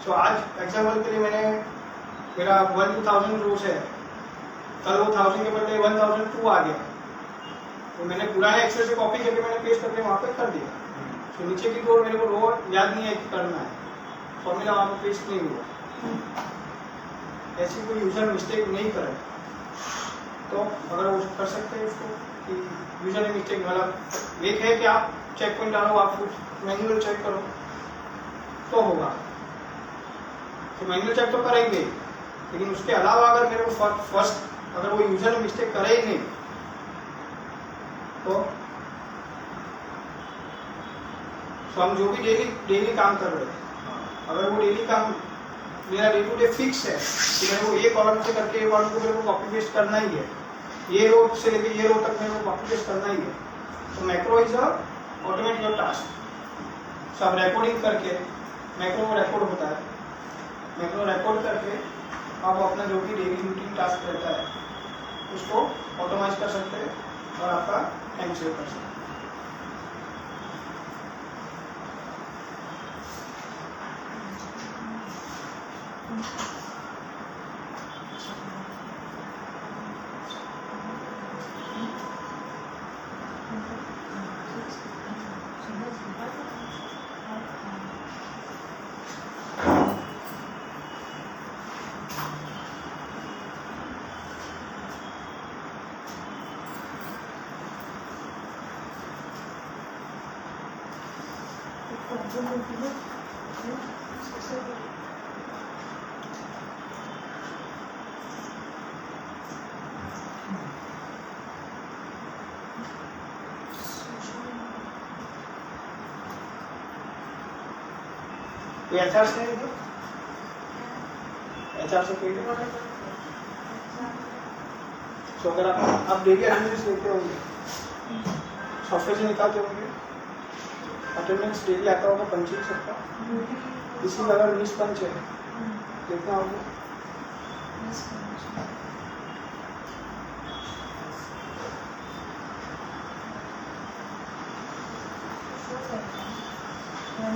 सो आज एग्जाम्पल के लिए मेरा 1000 रोज है, कल वो 1000 के बदले 1002 आ गया, तो मैंने पुराने एक्सेल से कॉपी करके मैंने पेस्ट करके वहाँ पे कर दिया। तो नीचे की रो मेरे को रो याद नहीं है कि करना है, फॉर्मूला वहाँ पे पेस्ट नहीं हुआ। ऐसी कोई यूजर मिस्टेक नहीं करे, तो अगर वो कर सकते हैं इसको कि यूजर ने मिस्टेक, मतलब एक है कि आप चेक पॉइंट डालो, आप कुछ मैनुअल चेक करो तो होगा, तो मैनुअल चेक तो करेंगे, लेकिन उसके अलावा अगर मेरे को फर्स्ट अगर वो यूजर ने मिस्टेक करे ही नहीं तो हम जो भी डेली काम कर रहे हैं, अगर वो डेली काम मेरा डे टू डे फिक्स है कि मेरे को ये कॉलम से करके ये कॉलम को मेरे को कॉपी पेस्ट करना ही है, ये रो से लेके ये रो तक मेरे को कॉपी पेस्ट करना ही है, तो macro is a automate your task. सब रिकॉर्डिंग करके मैक्रो में रिकॉर्ड होता है, मैक्रो रिकॉर्ड करके आप अपना जो भी डेली रूटीन टास्क रहता है उसको ऑटोमाइज कर सकते हैं और आपका टाइम सेव कर सकते हैं। कोई एचआर से है, एचआर से कोई नहीं। तो अगर आप डेली अटेंडेंस लेते होंगे, सॉफ्टवेयर से निकालते होंगे, अटेंडेंस डेली आता होगा 25 सबका, किसी का अगर मिस पंच है कितना होगा?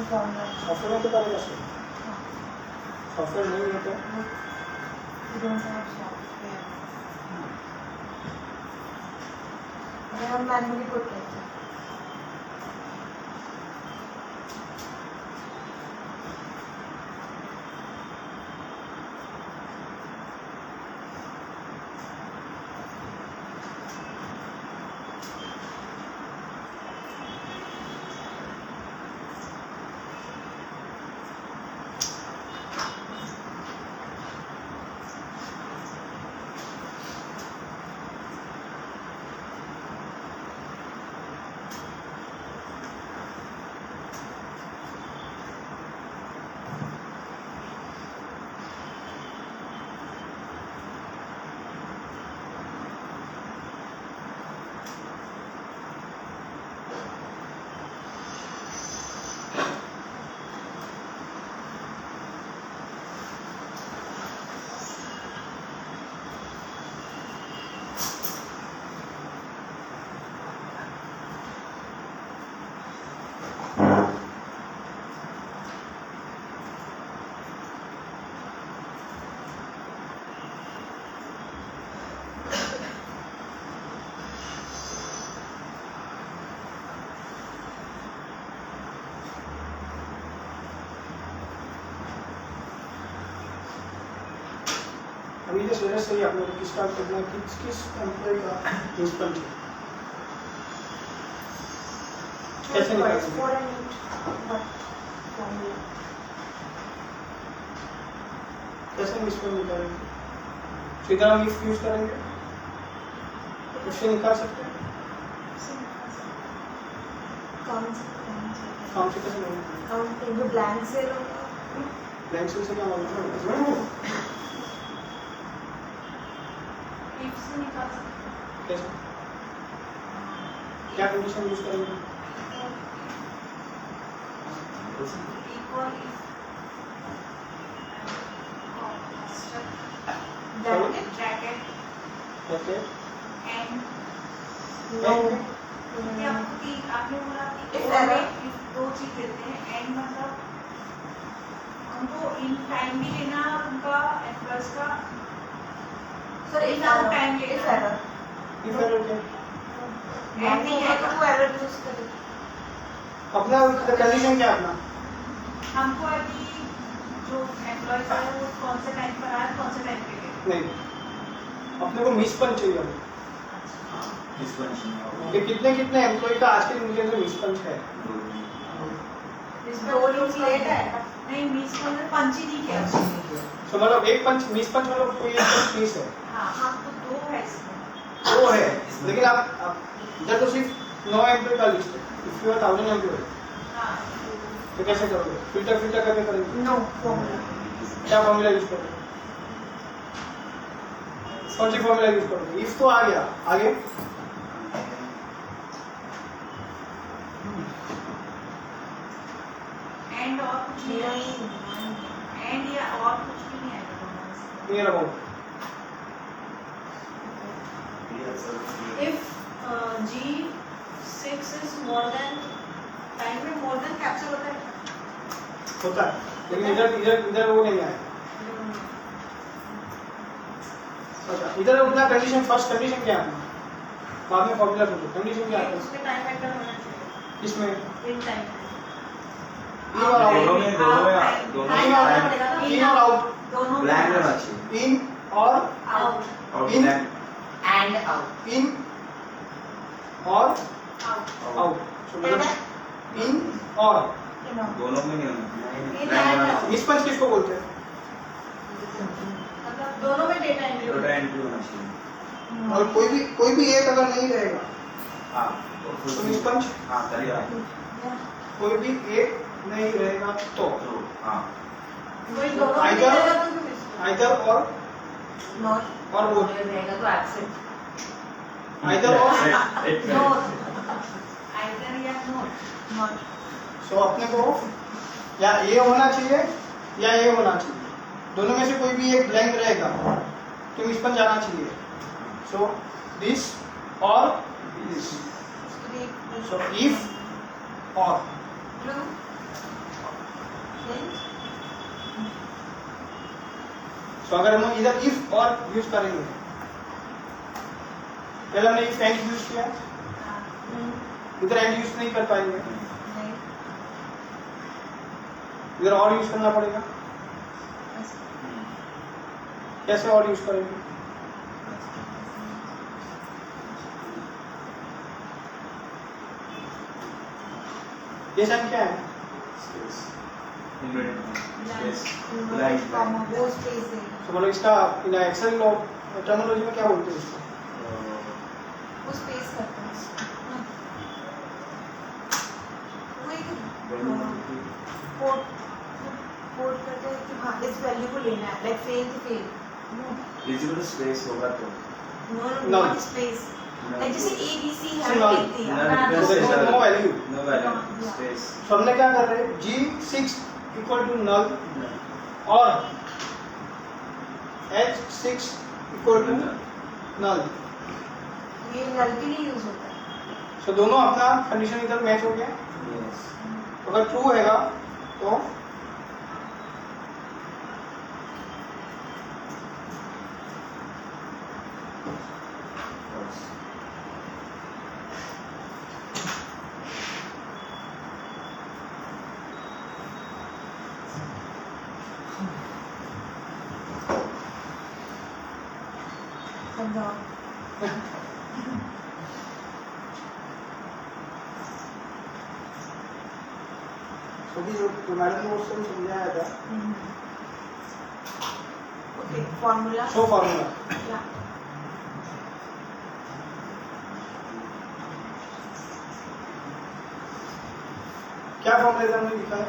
सॉफ्टवेयर में तो करेगा सर, सॉफ्टवेयर नहीं है तो हम मैनुअली कोड करते हैं। अभी जो स्टेटस सही आपने किसका करना किस एम्प्लॉय का यूज कर कैसे निकाल सकते For and what formula? कैसे हम इसको निकालेंगे सीधा हम इफ यूज करेंगे उससे निकाल सकते हैं काउंट काम से कैसे नहीं काउंट जो ब्लैंक सेल होगा ब्लैंक सेल से क्या मतलब है if से निकाल सकते हैं। कैसे क्या कंडीशन यूज करेंगे Equal if bracket okay and no ये आपको तीन आपने बोला कि If और error. में if दो चीज देते हैं and मतलब हमको इन टाइम भी लेना और उनका एम्प्लॉयज का sir If if error, time if later. Error if error क्या ब्लैंक नहीं होगा है तो वो एरर यूज करेगा अपना कंडीशन क्या अपना हमको अभी जो एम्प्लॉयज है वो कौन से टाइम पर आए कौन से टाइम पे गए नहीं अपने को मिस पंच चाहिए इस पंच कि कितने कितने एम्प्लॉय का आज के दिन के अंदर मिस पंच है इसमें वो यूज लेट है नहीं मिस को पंच ही नहीं किया उसने। तो मतलब एक पंच मिस पंच मतलब कोई एक पंच मिस है हाँ हाँ तो दो है इसमें वो है लेकिन आप इधर तो सिर्फ 9 एम्प्लॉय का लिस्ट है इफ यू आर 1000 एम्प्लॉय हाँ तो कैसे करोगे फिल्टर करके करेंगे नो फॉर्मूला क्या फॉर्मूला यूज करोगे कौन सी फॉर्मूला यूज करोगे इफ तो आ गया आगे एंड और कुछ नहीं आएगा एंड या और कुछ भी नहीं आएगा near about If G6 is more than time में more than कैप्चर होता है होता है लेकिन इधर वो नहीं आया अच्छा इधर अपना कंडीशन फर्स्ट कंडीशन क्या है अपना बाद में फॉर्मूला सोचो कंडीशन क्या है उसमें टाइम एंटर होना चाहिए इसमें इन टाइम इन और आउट दोनों में इन और इन और आउट दोनों ब्लैंक रहना चाहिए इन और आउट और इन ब्लैंक And out. इन और आउट आउट सो मतलब इन और दोनों में नहीं होना इन ब्लैंक रहना एंड चाहिए मिस पंच किसको बोलते हैं मतलब दोनों में डेटा एंट्री छोटा होता है एंट्री होना चाहिए और कोई भी एक अगर नहीं रहेगा हाँ तो मिस पंच हाँ करिए कोई भी एक नहीं रहेगा तो हाँ कोई दोनों में Either- रहेगा तो क्यों मिस आइदर और नॉट और वो रहेगा तो absent. आइदर और नोट आइदर या नोट नॉट सो अपने को या ये होना चाहिए या ये होना चाहिए दोनों में से कोई भी एक ब्लैंक रहेगा तो इस पर जाना चाहिए सो दिस और दिस सो इफ और ट्रू सो अगर हम इधर इफ और यूज करेंगे पहले हमने इफ एंड यूज किया इधर एंड यूज नहीं कर पाएंगे इधर और यूज करना पड़ेगा कैसे और यूज करेंगे ये साइन क्या है वो स्पेस है तो मतलब इसका एक्सेल टर्मिनोलॉजी में क्या बोलते हैं इसको वो स्पेस करता है वो एक कोड करते हैं कि हाँ इस वैल्यू को लेना है like fail to fail digital space होगा तो no No. Not space like जैसे ए बी सी So, है no. लिख दिया no value no value space तो हमने क्या कर रहे हैं G6 इक्वल टू नल और H6 इक्वल टू नल ये नल के लिए यूज होता है सो दोनों अपना कंडीशन इधर मैच हो गया अगर ट्रू हैगा तो पंजाब। क्योंकि जो मैडम ने उससे समझाया था ओके फॉर्मूला शो फॉर्मूला या क्या फॉर्मूला हमने लिखा है?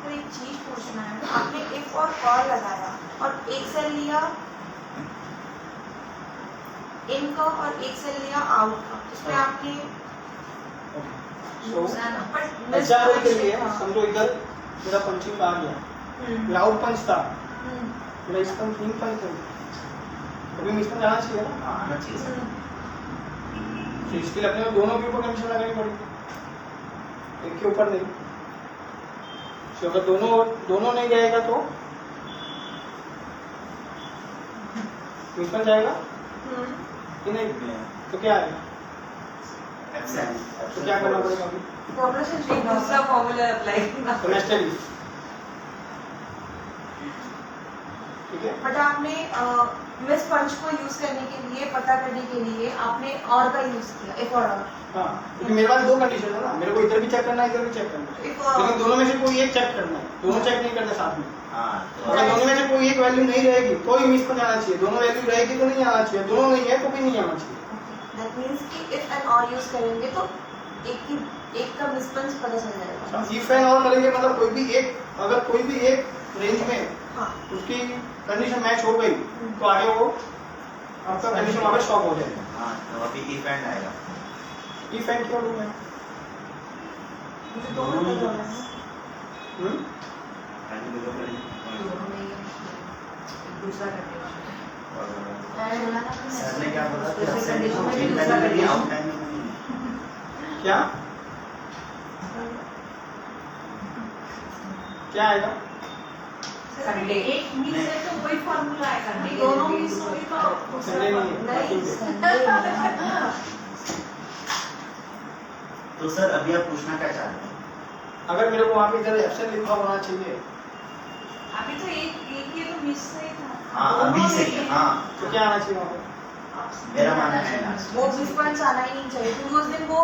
तो एक चीज पूछना है, आपने इफ और लगाया और एक सेल लिया इन का और एक सेल लिया आउट का, इसमें आपने तो एग्जाम्पल के लिए समझो इधर मेरा पंचिंग आ गया, मेरा आउट पंच था, मेरा इस पंच इन पंच था, अभी मिस पंच आना चाहिए ना? हाँ आना चाहिए सर। तो इसके लिए अपने को दोनों के ऊपर कंडीशन लगानी पड़ेगी, एक के ऊपर नहीं। तो अगर दोनों नहीं जाएगा तो मिस पंच जाएगा कि नहीं? तो क्या आएगा? तो क्या करना पड़ेगा अभी? फॉर्मूला से दूसरा फॉर्मूला अप्लाई करना तो नेक्स्ट टाइम ठीक है। बट आपने मिस पंच को यूज करने के लिए पता करने के लिए आपने और का यूज किया इफ और हाँ, क्योंकि मेरे पास दो कंडीशन है ना, मेरे को इधर भी चेक करना है, इधर भी चेक करना है, लेकिन दोनों में से कोई एक चेक करना है, दोनों चेक नहीं करते साथ में। हाँ तो अगर दोनों में से कोई एक वैल्यू नहीं रहेगी तो ही मिस पंच आना चाहिए, दोनों वैल्यू रहेगी तो नहीं आना चाहिए, दोनों नहीं है तो भी नहीं आना चाहिए। दैट मींस कि इफ एंड और यूज करेंगे तो एक का मिस पंच पता चल जाएगा। इफ एंड और करेंगे मतलब कोई भी एक, अगर कोई भी एक रेंज में हाँ उसकी कंडीशन मैच हो गई तो आगे वो आपका कंडीशन वहाँ पे स्टॉप हो जाएगा। हाँ तो अभी इफ एंड आएगा। इफ एंड क्यों लूँ मैं? मुझे दोनों पता होना है। दूसरा करने सर ने क्या बोला था? दूसरा condition में इन दूसरा टाइम में नहीं, condition। आउट टाइम में नहीं। क्या क्या आएगा? संडे एक मिस है तो वही फॉर्मूला आएगा, संडे दोनों के मिस दिन होगी दूसरा तो दूसरा संडे नहीं formula। है। नहीं संडे तो सर अभी आप पूछना क्या चाह रहे हैं? अगर मेरे को वहाँ पे इधर एब्सेंट लिखा होना चाहिए अभी तो एक ये तो मिस से ही था। हाँ अभी से ही, हाँ तो क्या आना चाहिए वहाँ पे? मेरा मानना है ना। वो मिस पंच आना ही नहीं चाहिए क्योंकि उस दिन वो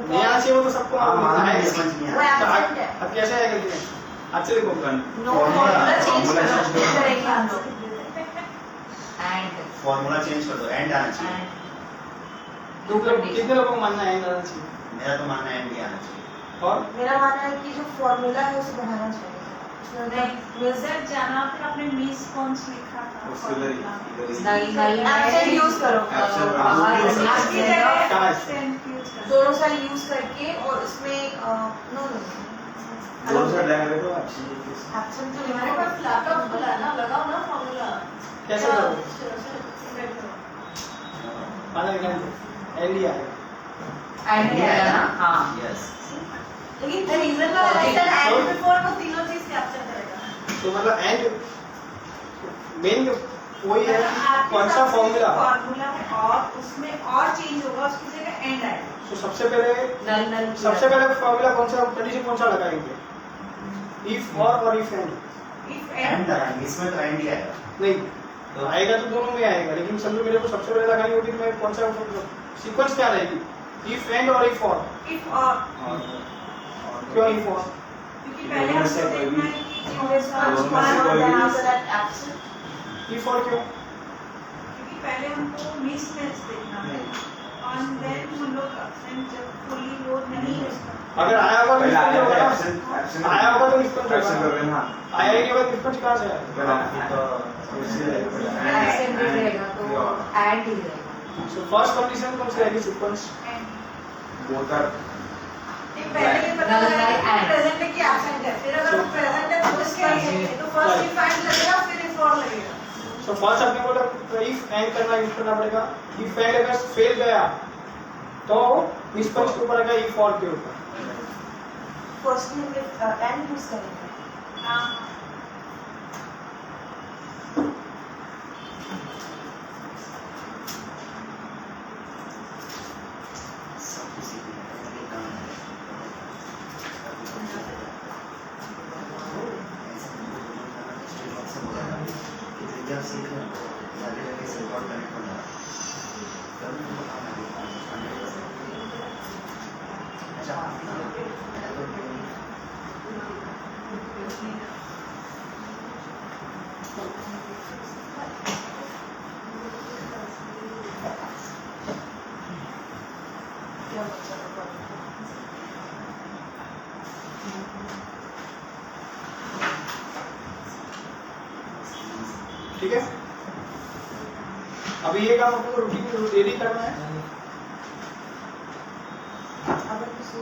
नहीं आना चाहिए, वो तो सबको हाँ, मानना है, है। मिस पंच नहीं वो आना। एब्सेंट है। अब कैसे आएगा लिखने? आज से लिखो no Formula- formula change formula change करो। करेंगे हम लोग। एंड फॉर्मूला चेंज कर दो, एंड आना चाहिए। कितने लोगों को मानना है आना चाहिए? मेरा तो मानना है एंड ही आना चाहिए। और मेरा मानना है कि जो फॉर्मूला है उसे बढ़ाना चाहिए। उसमें मतलब रिजल्ट जाना फिर आपने मिस पंच लिखा था उसके लिए फॉर्मूला में। इधर नहीं एब्सेंट यूज करो। Absent बाहर use नहीं आपकी absent जगह का- क्या है? absent use करना। दोनों सेल यूज करके और उसमें नो दोनों साइड डायग्राम को एब्सेंट एब्सेंट तो हमारे पास लैपटॉप खुला है ना, लगाओ ना फॉर्मूला। कैसे करोगे? माना एंड ही आएगा। एंड ही आएगा ना? हाँ यस। लेकिन रीजन का एंड बिफोर को तीनों चीज कैप्चर करेगा। तो मतलब एंड मेन वही है कि कौन सा फॉर्मूला। फॉर्मूला है और उसमें और चेंज होगा, उसकी जगह एंड आएगा। तो सबसे पहले फॉर्मूला कौन सा, कंडीशन कौन सा लगाएंगे? इफ और if and. If and and लगाएंगे, इसमें तो एंड ही आएगा। नहीं तो आएगा तो दोनों में आएगा, लेकिन समझो मेरे को सबसे पहले लगानी होगी तो मैं कौन सा सीक्वेंस क्या रहेगी? इफ एंड और इफ और। इफ और क्यों इफ और? क्योंकि पहले हमको देखना है कि कौन सा दोनों में से कोई भी- इफ और क्यों? क्योंकि पहले हमको मिस मैच देखना है और देन हम लोग absent जब fully load नहीं है अगर आया होगा तो पहले इसका आया होगा था ना? एब्सेंट एब्सेंट आया होगा तो इसका एब्सेंट कर होगा। देना। आया ही नहीं होगा तो इसका कहाँ से आएगा? पहले तो इसलिए एब्सेंट रहेगा तो एंड ही रहेगा। So first condition कौन सी रहेगी सीक्वेंस? बोथ आर पहले ये पता लगा कि प्रेजेंट है कि एब्सेंट है, फिर अगर वो प्रेजेंट है तो उसके लिए तो फर्स्ट इफ एंड लगेगा फिर इफ और लगेगा। So first अपने को इफ एंड करना यूज करना पड़ेगा। इफ एंड अगर फेल गया तो निष्पक्ष के ऊपर आएगा, इफ और के ऊपर। फर्स्ट में एंड यूज करेंगे। हाँ सब किसी की ये काम है। ऐसे बोला सीख रहे हो जाके जाके सेल्फ आउट कनेक्ट हो जाए तब तुमको काम लगेगा 100%। अच्छा क्या मतलब ठीक है। अभी ये काम आपको रूटीन में डेली करना है। अगर किसी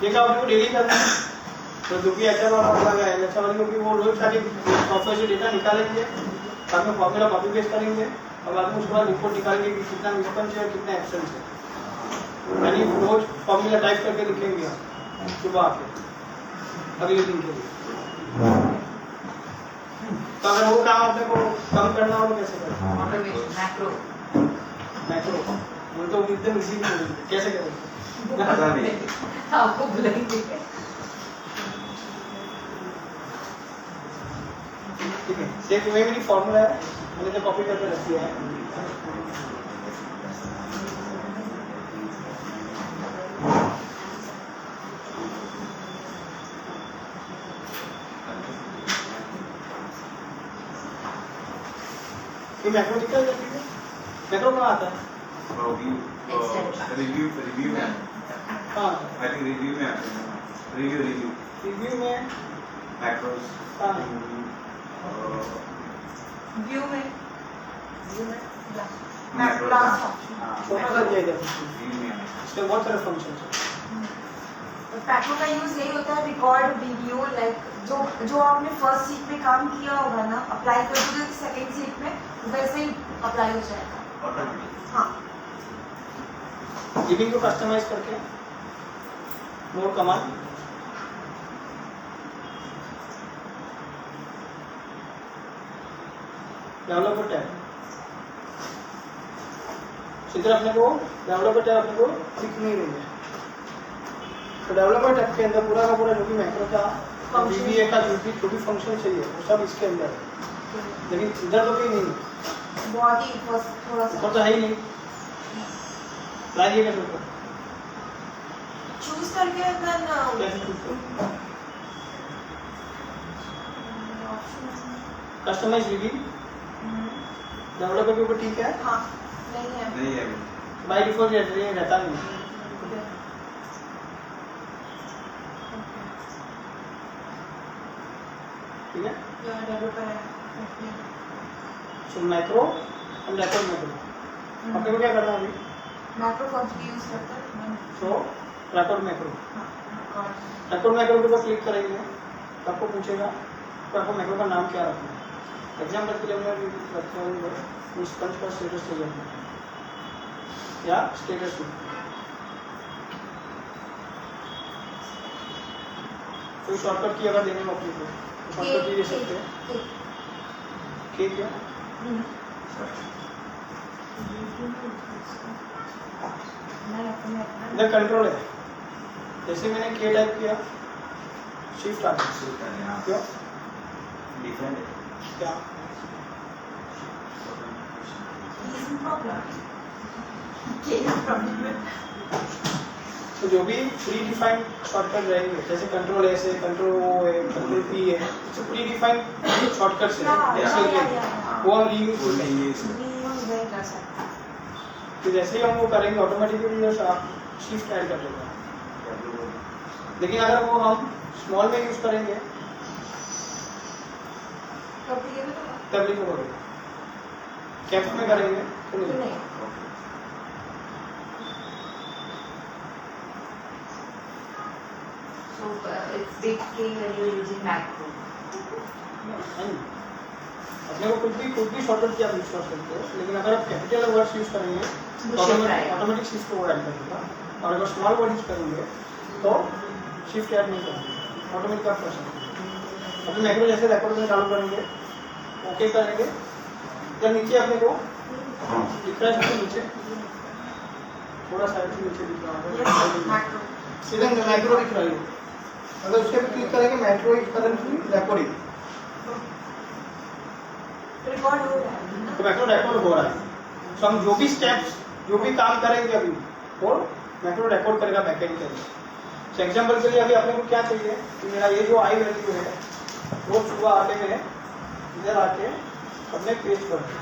ये काम आपको डेली करना है। तो जो भी एचआर वाला होगा एचआर वाले क्योंकि वो रोज जाके सॉफ्टवेयर से डेटा निकालेंगे, बाद में फॉर्मूला कॉपी पेस्ट करेंगे और बाद में उसके बाद रिपोर्ट निकालेंगे कि कितना मिसपंच है कितना एब्सेंस है। यानी रोज फॉर्मूला टाइप करके लिखेंगे आप सुबह आके अगले दिन के लिए। तो अगर वो काम अपने को कम करना हो तो कैसे करें? ऑटोमेशन मैक्रो मैक्रो वो तो एकदम इजी कैसे करें? पता नहीं आपको बुलाएंगे। ठीक है, सेम वही मेरी फॉर्मूला है, मैंने तो कॉपी करके रख दिया है। ये मैक्रो दिखता है क्या? मैक्रो कहाँ आता है? रिव्यू में हाँ आई थिंक रिव्यू में आते हैं रिव्यू रिव्यू में मैक्रोस हाँ व्यू में मैक्रोस लास्ट छोटा कर दिया इधर। रिव्यू में आते हैं इसमें बहुत सारे फंक्शन है। पैटर्न का यूज यही होता है रिकॉर्ड वीडियो लाइक जो आपने फर्स्ट सीट में काम किया होगा ना अप्लाई कर दोगे सेकंड सीट में वैसे ही अप्लाई हो जाएगा। ऑटोमेटिक हाँ लिविंग को कस्टमाइज करके मोर कमांड डेवलपर टैब सीधे अपने को डेवलपर टैब अपने को दिख नहीं रही है। तो डेवलपर टैब के अंदर पूरा का पूरा जो भी मैक्रो का VBA का जो भी फंक्शन चाहिए वो सब इसके अंदर है, लेकिन इधर तो कहीं नहीं बहुत ही first थोड़ा सा ऊपर तो है ही नहीं। लाइए कैसे ऊपर चूज करके देन कैसे choose करें? कस्टमाइज VB डेवलपर के ऊपर ठीक है, हाँ नहीं है नहीं है बाय डिफॉल्ट रहता नहीं। ठीक है, डेवलपर है सो मैक्रो एंड रेकॉर्ड मैक्रो अपने को क्या करना है अभी? मैक्रो फंक्शन यूज करता है सो रेकॉर्ड मैक्रो हाँ रेकॉर्ड मैक्रो के ऊपर क्लिक करेंगे तो आपको पूछेगा तो आपको मैक्रो का नाम क्या रखना है। एग्जाम्पल के लिए मैं रखता हूँ स्पंज का स्टेटस ले जाऊँगा या स्टेटस कोई शॉर्टकट की अगर देने में अपने को शॉर्टकट की दे सकते हैं। ठीक है, इधर कंट्रोल है, जैसे मैंने के टाइप किया शिफ्ट आ गया। क्यों डिफरेंट क्या तो जो भी प्री डिफाइंड शॉर्टकट रहेंगे जैसे कंट्रोल ए से कंट्रोल ओ है कंट्रोल पी है तो प्री डिफाइंड शॉर्टकट्स है एक्सेल के वो हम रीयूज कर सकते हैं। तो जैसे ही हम वो करेंगे ऑटोमेटिकली जो शिफ्ट ऐड कर देगा। लेकिन अगर वो हम स्मॉल में यूज करेंगे तब लिखो करेगा, कैप्स में करेंगे तो नहीं। So it's basically when you're using macro. अपने को कुछ भी शॉर्टकट की आप यूज कर सकते हो, लेकिन अगर आप कैपिटल वर्ड्स यूज करेंगे तो ऑटोमेटिक शिफ्ट को ऐड कर देगा, और अगर स्मॉल वर्ड यूज करेंगे तो शिफ्ट ऐड नहीं करेंगे, ऑटोमेटिक आप कर सकते हैं। अपने मैक्रो जैसे रिकॉर्ड में चालू करेंगे ओके करेंगे, जब नीचे अपने को लिख रहा है नीचे थोड़ा सा ऐसे नीचे दिख रहा है मैक्रो सीधे मैक्रो दिख रहा है। अगर उसके पे क्लिक करेंगे macro is currently recording, record हो रहा है। तो मैक्रो रिकॉर्ड हो रहा है। तो हम जो भी स्टेप्स जो भी काम करेंगे अभी वो मैक्रो रिकॉर्ड करेगा बैकएंड के लिए। तो एग्जांपल के लिए अभी अपने को क्या चाहिए कि मेरा ये जो आई वैल्यू है वो सुबह आके मैं इधर आके अपने पेज पर दूं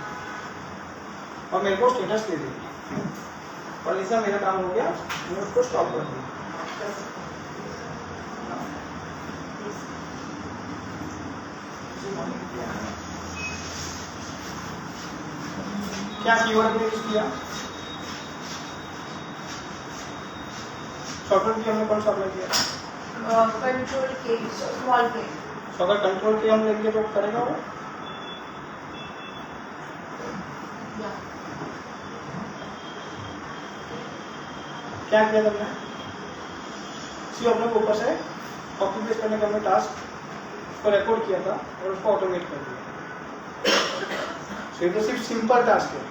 और मेरे को स्टेटस दे देगी और ऐसा मेरा काम हो गया, मैं उसको स्टॉप कर दूँ। क्या कीवर्ड में यूज किया? शॉर्टकट की हमने कौन सा अप्लाई किया? कंट्रोल के स्मॉल के तो अगर कंट्रोल के हम लेंगे तो करेगा वो? क्या किया तुमने? सी अपने को ऊपर से कॉपी पेस्ट करने का हमने टास्क उसको रिकॉर्ड किया था और उसको ऑटोमेट कर दिया। सो ये तो सिर्फ सिंपल टास्क है।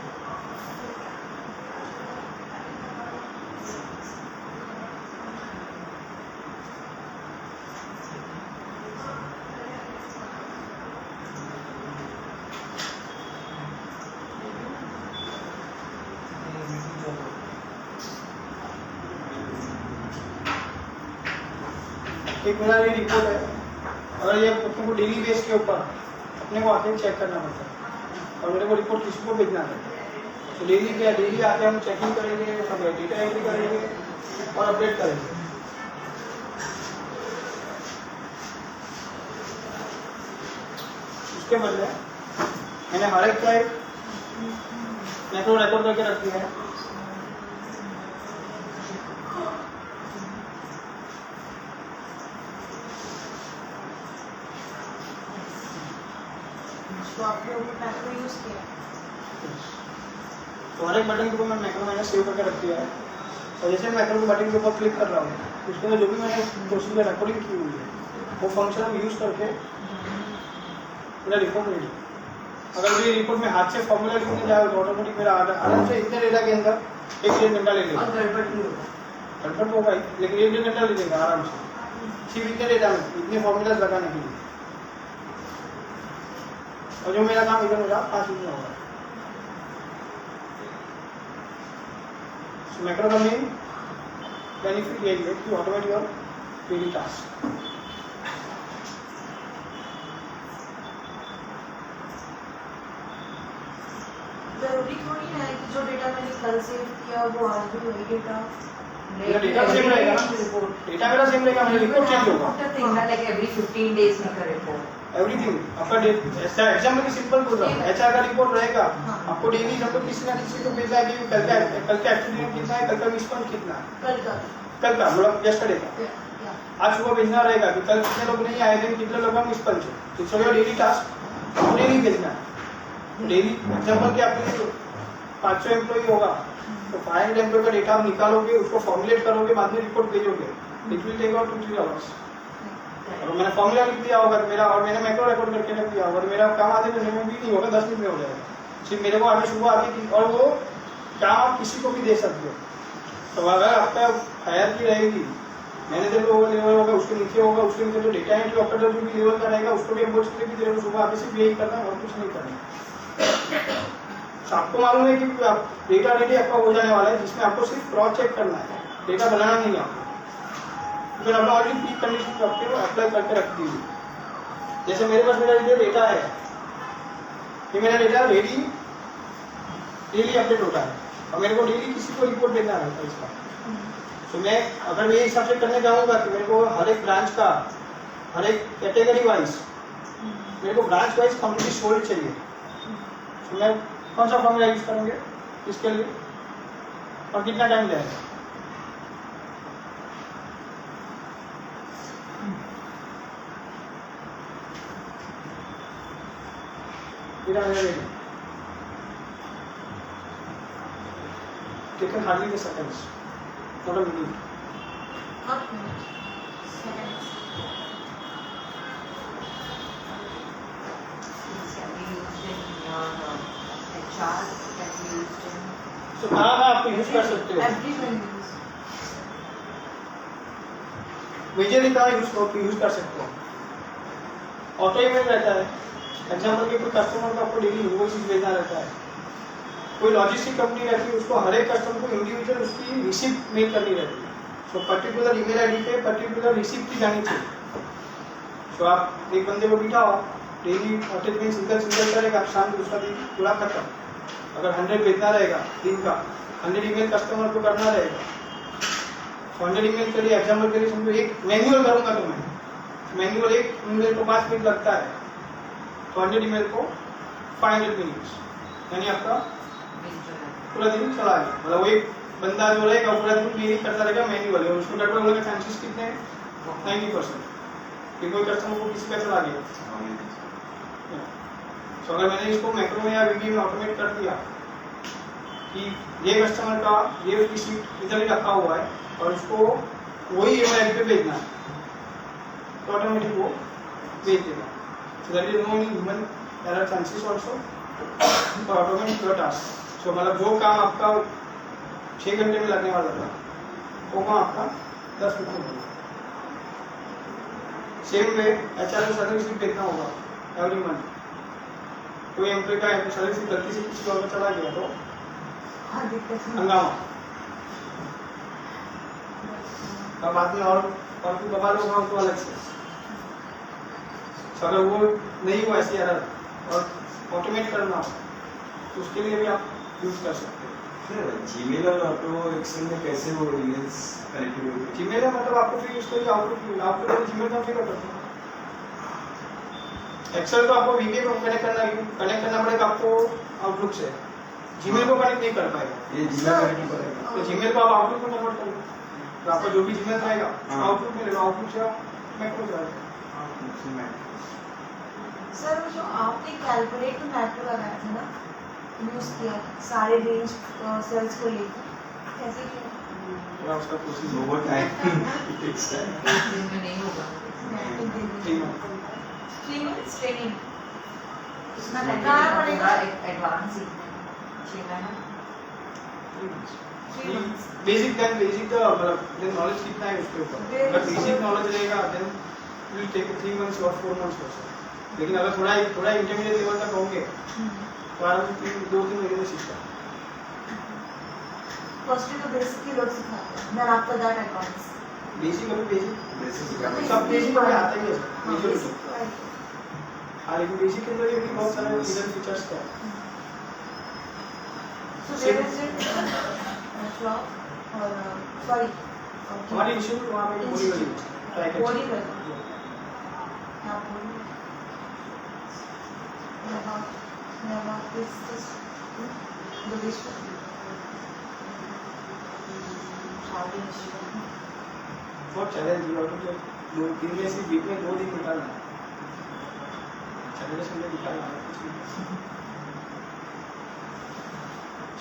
एक मेरा ये रिपोर्ट है, अगर ये अपने को डेली बेस के ऊपर अपने को आके चेक करना पड़ता है और मेरे को रिपोर्ट किसी को भेजना है तो डेली आके हम चेकिंग करेंगे, सब डेटा एंट्री करेंगे और अपडेट करेंगे। उसके बदले मैंने हर एक का एक मैक्रो रिकॉर्ड करके रख दिया है। तो आपने वो मैक्रो यूज किया। तो हर एक बटन के ऊपर मैं मैक्रो मैंने सेव करके रख दिया है और जैसे मैं मैक्रो के बटन के ऊपर क्लिक कर रहा हूँ उसके अंदर जो भी मैंने प्रोसीजर रिकॉर्डिंग की हुई है वो फंक्शन हम यूज करके मेरा रिपोर्ट रेडी। अगर ये रिपोर्ट में हाथ से फॉर्मूला लिखने जाए तो ऑटोमेटिक मेरा आराम से इतने डेटा के अंदर 1-1.5 घंटा ले लेगा। गड़बड़ भी होगा। गड़बड़ तो होगा ही, लेकिन 1-1.5 घंटा ले लेगा आराम से सिर्फ इतने डेटा में इतने फॉर्मूला लगाने के लिए। और जो मेरा काम इधर मेरा 5 मिनट में होगा। मैक्रो का मेन बेनिफिट यही है कि ऑटोमेट योर डेली टास्क। जरूरी थोड़ी ना है कि जो डेटा मैंने कल सेव किया वो आज भी वही डेटा मेरा डेटा सेम रहेगा ना, डेटा मेरा सेम रहेगा, मेरा रिपोर्ट चेंज होगा। like every 15 days make a report. Everything आपका ऐसा एग्जाम्पल सिंपल बोल रहा हूँ, एचआर का रिपोर्ट रहेगा आपको डेली हम लोग किसी ना किसी को भेजा है कि कल का एक्सीडेंट कितना है, कल का मिस पॉइंट कितना है, कल का मतलब यस्टरडे का आज सुबह भेजना रहेगा कि कल कितने लोग नहीं आए थे, कितने लोग का मिस पॉइंट है। तो सो डेली टास्क डेली भेजना है। डेली एग्जाम्पल के आपके 500 एम्प्लॉई होगा तो 500 एम्प्लॉई का डेटा आप निकालोगे, उसको फॉर्मुलेट करोगे, बाद में रिपोर्ट भेजोगे। It will take about 2-3 hours. और मैंने फॉर्मूला लिख दिया होगा मेरा और मैंने मैक्रो रिकॉर्ड करके रख दिया होगा और मेरा काम आधे घंटे में भी नहीं होगा, 10 मिनट में हो जाएगा। सिर्फ मेरे को आगे सुबह आगे और वो काम आप किसी को भी दे सकते हो। तो अगर आपका हायर की रहेगी मैनेजर को लेवल होगा, उसके नीचे होगा, उसके नीचे जो डेटा एंट्री ऑपरेटर जो भी लेवल का रहेगा उसको भी हम बोल सकते हैं कि तेरे को सुबह आगे सिर्फ यही करना है और कुछ नहीं करना। तो आपको मालूम है कि डेटा रेडी आपका हो जाने वाला है जिसमें आपको सिर्फ क्रॉस चेक करना है, डेटा बनाना नहीं है आपको। फिर आपने ऑलरेडी प्री कंडीशन करके अप्लाई करके रख दी। जैसे मेरे पास मेरा जो डेटा है ये मेरा डेटा डेली अपडेट होता है और मेरे को डेली किसी को रिपोर्ट देना रहता है इसका। तो मैं अगर ये हिसाब से करने जाऊंगा कि मेरे को हर एक ब्रांच का हर एक कैटेगरी वाइज मेरे को ब्रांच वाइज कंप्लीट स्टोरी चाहिए, तो मैं कौन सा फॉर्मूला यूज करेंगे इसके लिए और कितना टाइम जाएगा? Taken hardly the seconds, not a minute. Not minutes, seconds. These can be used in your HR, can be used in तो कहाँ कहाँ आपको यूज कर सकते हो? मेजरली कहाँ यूज कर सकते हो? ऑटो ईमेल रहता है, एग्जाम्पल के कोई कस्टमर को आपको डेली इनवॉइसेस भेजना रहता है, कोई लॉजिस्टिक कंपनी रहती है, उसको हर एक कस्टमर को इंडिविजुअल उसकी रिसिप्ट मेल करनी रहती है। तो पर्टिकुलर ईमेल आईडी पे पर्टिकुलर रिसिप्ट की जानी चाहिए। तो आप एक बंदे को बिठाओ, डेली अटैचमेंट सिंगल करेगा, शाम को उसका दिन पूरा खत्म। अगर 100 भेजना रहेगा दिन का, 100 ईमेल कस्टमर को करना रहेगा, 100 ईमेल के लिए एग्जाम्पल के लिए समझो एक मैन्युअल करूंगा तो मैं मैन्युअल एक ईमेल को 5 मिनट लगता है, तो 100 ईमेल को 500 मिनट्स, यानी आपका पूरा दिन चला गया। मतलब वो एक बंदा जो रहेगा पूरा दिन मेल करता रहेगा मैन्युअल, और उसको गड़बड़ होने के चांसेस कितने हैं? 90%, कि कोई कस्टमर को किसी का चला गया। तो अगर मैंने इसको मैक्रो में या वीडियो में ऑटोमेट कर दिया कि ये कस्टमर का ये रिसीप्ट इधर ही रखा हुआ है और उसको वही ईमेल आईडी पे भेजना है, तो ऑटोमेटिक वो भेज देगा। So that is no any human error chances also for automatic your task. So मतलब जो काम आपका 6 घंटे में लगने वाला था, वो काम आपका 10 मिनट में होगा। सेम वे एचआर को सर्विस भेजना होगा एवरी मंथ। कोई एम्प्लॉय का सर्विस गलती से किसी और में चला गया तो हंगामा, अब बाद में और कोई बवाल होगा उसको अलग से। तो अगर वो नहीं हुआ ऐसी एरर और ऑटोमेट करना हो तो उसके लिए भी आप यूज कर सकते हो। जीमेल और ऑटो एक्सेल में कैसे वो ईमेल्स कनेक्टेड होंगे? जीमेल में मतलब आपको फिर उसके लिए आउटलुक में जीमेल का फिगर करते हैं। एक्सेल तो आपको वीके को कनेक्ट करना पड़ेगा आपको आउटलुक से, जीमेल को कनेक्ट नहीं कर पाएगा। ये जीमेल कनेक्ट नहीं करेगा, तो जीमेल को आप आउटलुक में कन्वर्ट करोगे, तो आपका जो भी जीमेल रहेगा आउटलुक में लेगा, आउटलुक से मैक्रो जाएगा। सर वो जो आपने कैलकुलेट टू मैक्रो लगाया था ना, यूज किया सारे रेंज सेल्स को लेकर, कैसे किया? पूरा उसका process over time takes time. नहीं होगा। 3 minutes ट्रेनिंग उसमें लगाना पड़ेगा एडवांस बेसिक मतलब नॉलेज कितना है उसके ऊपर। अगर बेसिक नॉलेज रहेगा देन विल टेक 3 months और 4 months also। लेकिन अगर थोड़ा इंटरमीडिएट लेवल तक होंगे तो आराम से 2-3 महीने में सीखता है। फर्स्ट तो बेसिक ही लोग सिखाते हैं, then after that advance. Basic अभी बेसिक सब बेसिक अभी आता ही है हाँ, मेजर। basic तो है। हाँ लेकिन बेसिक के अंदर भी बहुत सारे हिडन फीचर्स हैं। So where is it? Shop or sorry. हमारी इंस्टीट्यूट वहाँ पे बोली वाली ट्राई कर बोली कर। हाँ बोली। यहाँ this Buddhist Shaolin Institute। बहुत चैलेंज है, और 2-3 में से वीक में 2 दिन निकालना है, सैटरडे संडे निकालना है कुछ नहीं।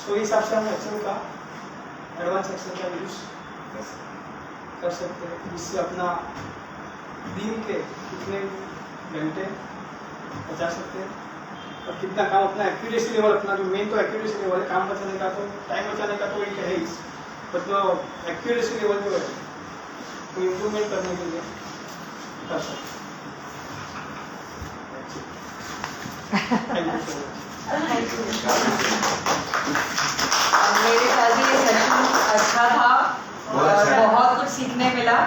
सो इस हिसाब से हम एक्सेल का एडवांस एक्सेल का यूज कर सकते हैं, जिससे अपना दिन के कितने घंटे बचा सकते हैं और कितना काम अपना एक्यूरेसी लेवल, अपना जो मेन तो एक्यूरेसी लेवल है, काम बचाने का तो टाइम बचाने का तो एक है ही, बट जो एक्यूरेसी लेवल जो है तो इम्प्रूवमेंट करने के लिए कर सकते हैं। Thank you so much. मेरे ख्याल से ये सेशन अच्छा था और बहुत कुछ सीखने मिला।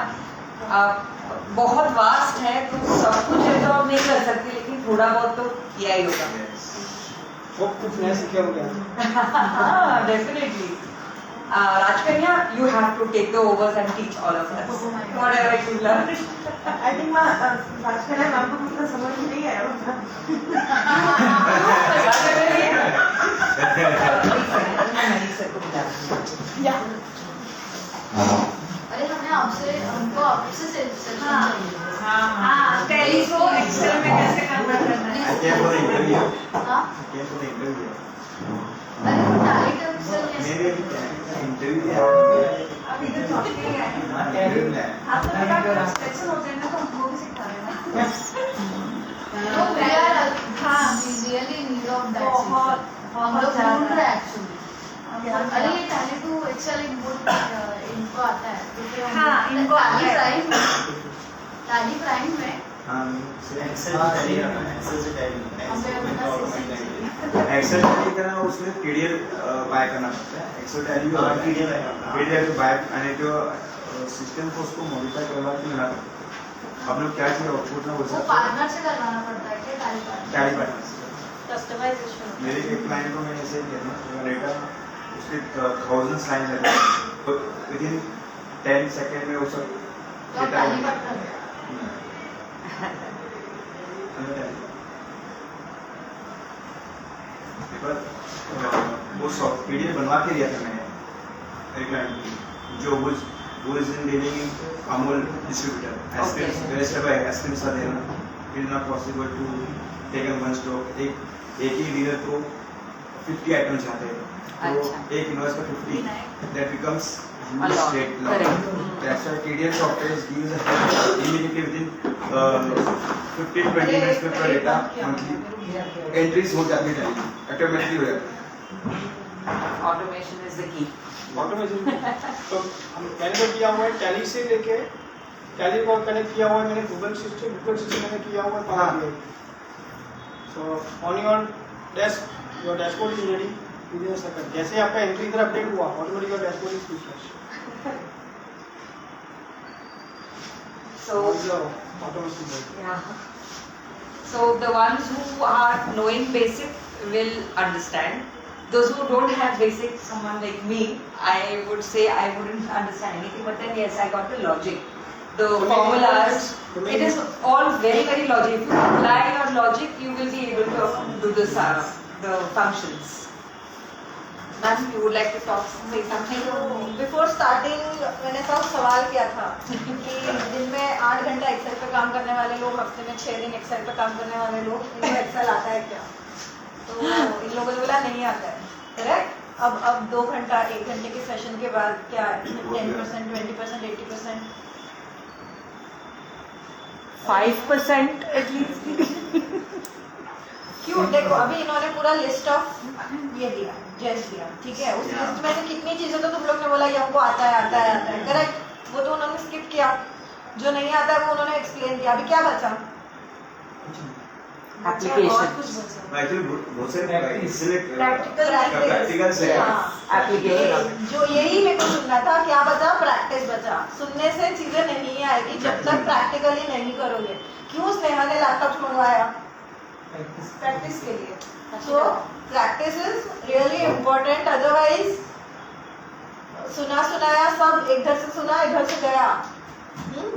बहुत वास्ट है तो सब कुछ है तो हम नहीं कर सकते, लेकिन थोड़ा बहुत तो किया ही होगा। वो कुछ नया सीखे होंगे। Definitely. Rajkanya, you have to take the overs and teach all of us whatever you learned. I think Rajkanya ma'am को कुछ समझ में नहीं आया होगा। अरे हमने आपसे हमको आपसे टैली को एक्सेल में कैसे कन्वर्ट करना है? I came for the interview. हाँ? I came for the interview. अरे वो टैली का एक्सेल कैसे? मेरे इंटरव्यू है। अब इधर टॉपिक नहीं है। इंटरव्यू है। आप लोग का सेक्शन होते हैं ना, तो हमको भी सिखा रहे हैं। No, we are हाँ, we really need of that. बहुत हम लोग ढूंढ रहे हैं actually. अरे एक्सेल इनको आता है दूसरे हाँ, इनको आता है। टैली प्राइम में एक्सेल टैली करना है, एक्सेल से टैली एक्सेल टैली करना उसमें पीडीएफ बाय करना पड़ता है. एक्सेल टैली भी पीडीएफ बाय आणि तो सिस्टम को उसको मॉडिफाई करवा के लेना पड़ता है. हम लोग क्या चाहिए आउटपुट ना वो पार्टनर से करवाना पड़ता है क्या टैली पार्टनर. कस्टमाइजेशन मेरे एक क्लाइंट को मैंने ऐसे किया ना, डेटा उसके थाउजेंड्स लाइन लगे तो विदिन 10 सेकंड में वो सब डेटा वो सॉफ्ट पीडीएफ बनवा के दिया था मैंने एक क्लाइंट को जो वो is in dealing in Amul distributor ice cream west by ice cream सा देना it is not possible to take in one stock. एक ही डीलर को 50 आइटम चाहते हैं तो एक इनवॉइस का 50 that becomes state law. That's why TDS software gives a immediately within 15-20 minutes में पूरा डेटा मंथली एंट्रीज हो जाती है, ऑटोमेटिकली हो जाती है. Automation is the key. Automation तो मैंने तो किया हुआ है टैली से लेके टैली को कनेक्ट किया हुआ है मैंने गूगल सिस्टम मैंने किया हुआ है power BI. So on your desk your dashboard is ready with in a second. जैसे आपका एंट्री इधर अपडेट हुआ automatic your dashboard is refresh. So automation yeah. So the ones who are knowing basic will understand. Those who don't have basic, someone like me, I would say I wouldn't understand anything. But then yes, I got the logic, the formulas. It is all very very logic. If you apply your logic, you will be able to do the functions. Ma'am, you would like to say something? Before starting मैंने सब सवाल किया था कि दिन में 8 घंटा Excel पे काम करने वाले लोग, हफ्ते में 6 दिन एक्सेल पे काम करने वाले लोग, इनको एक्सेल आता है क्या? तो इन लोगों ने बोला नहीं आता है. करेक्ट. अब 2 घंटा 1 घंटे के सेशन के बाद क्या है? 10%, 20%, 80%, 5% at least. क्यों? देखो अभी इन्होंने पूरा लिस्ट ऑफ ये दिया, जस्ट दिया, ठीक है. उस लिस्ट में से कितनी चीजें तो तुम लोग ने बोला ये हमको आता है करेक्ट. वो तो उन्होंने स्किप किया. जो नहीं आता है वो उन्होंने एक्सप्लेन किया. अभी क्या बचा? Application. एक्चुअली बहुत से प्रैक्टिकल से Application. जो यही मेरे को सुनना था. क्या बचा? प्रैक्टिस बचा. सुनने से चीजें नहीं आएगी जब तक प्रैक्टिकली नहीं करोगे. क्यों स्नेहा ने लैपटॉप मंगवाया? प्रैक्टिस के लिए. So practice is really important. Otherwise सुनाया सब इधर से सुना इधर से गया.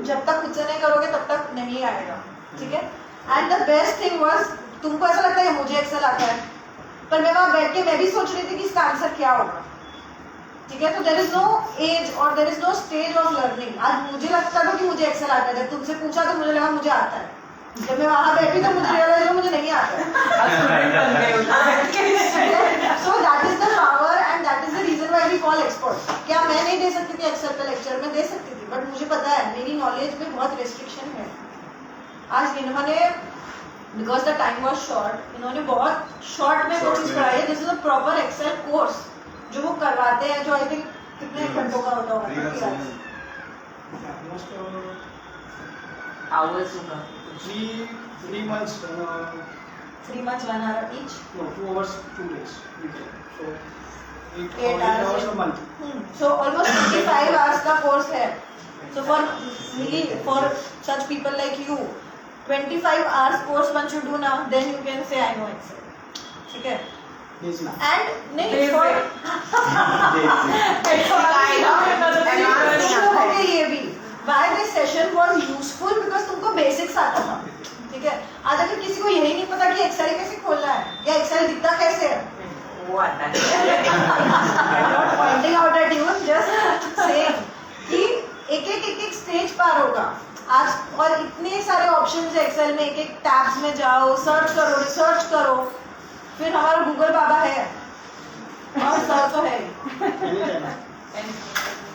जब तक खुद से नहीं करोगे तब तक नहीं आएगा. ठीक है. And the best thing was, तुमको ऐसा लगता है मुझे एक्सेल आता है, पर मैं वहां बैठ के मैं भी सोच रही थी कि इसका आंसर क्या होगा. ठीक है. तो देयर इज नो एज और there is no stage of learning. आज मुझे लगता था कि मुझे एक्सेल आता है, जब तुमसे पूछा तो मुझे लगा मुझे आता है. जब मैं वहां बैठी तो मुझे रियलाइज हुआ मुझे नहीं आता है. So that is the power and that is the reason why we call expert. क्या मैं नहीं दे सकती थी एक्सेल पे लेक्चर? मैं दे सकती थी, बट मुझे पता है मेरी नॉलेज में बहुत रेस्ट्रिक्शन है. आज इन्होंने because the time was short, इन्होंने बहुत शॉर्ट में वो चीज पढ़ाई है. This is a proper Excel course जो वो करवाते हैं, जो आई थिंक कितने घंटों का होता होगा? Hours होगा. 3 months 3 months 1 hour each. no 2 hours 2 days weekend. So 8 hours a month. So almost 55 hours का कोर्स है. So for me, for such people like you, 25 hours course once you do now, then you can say I know Excel. ठीक है. Easy. And नहीं for ये भी why this session was useful because तुमको basics आता था. ठीक है. आज अगर किसी को यही नहीं पता कि एक्सेल कैसे खोलना है या एक्सेल दिखता कैसे है, वो आता है. I'm not pointing out at you, just saying कि एक स्टेज पार होगा आज. और इतने सारे ऑप्शंस है एक्सेल में. एक टैब्स में जाओ, सर्च करो, रिसर्च करो. फिर हमारा गूगल बाबा है और सर तो है.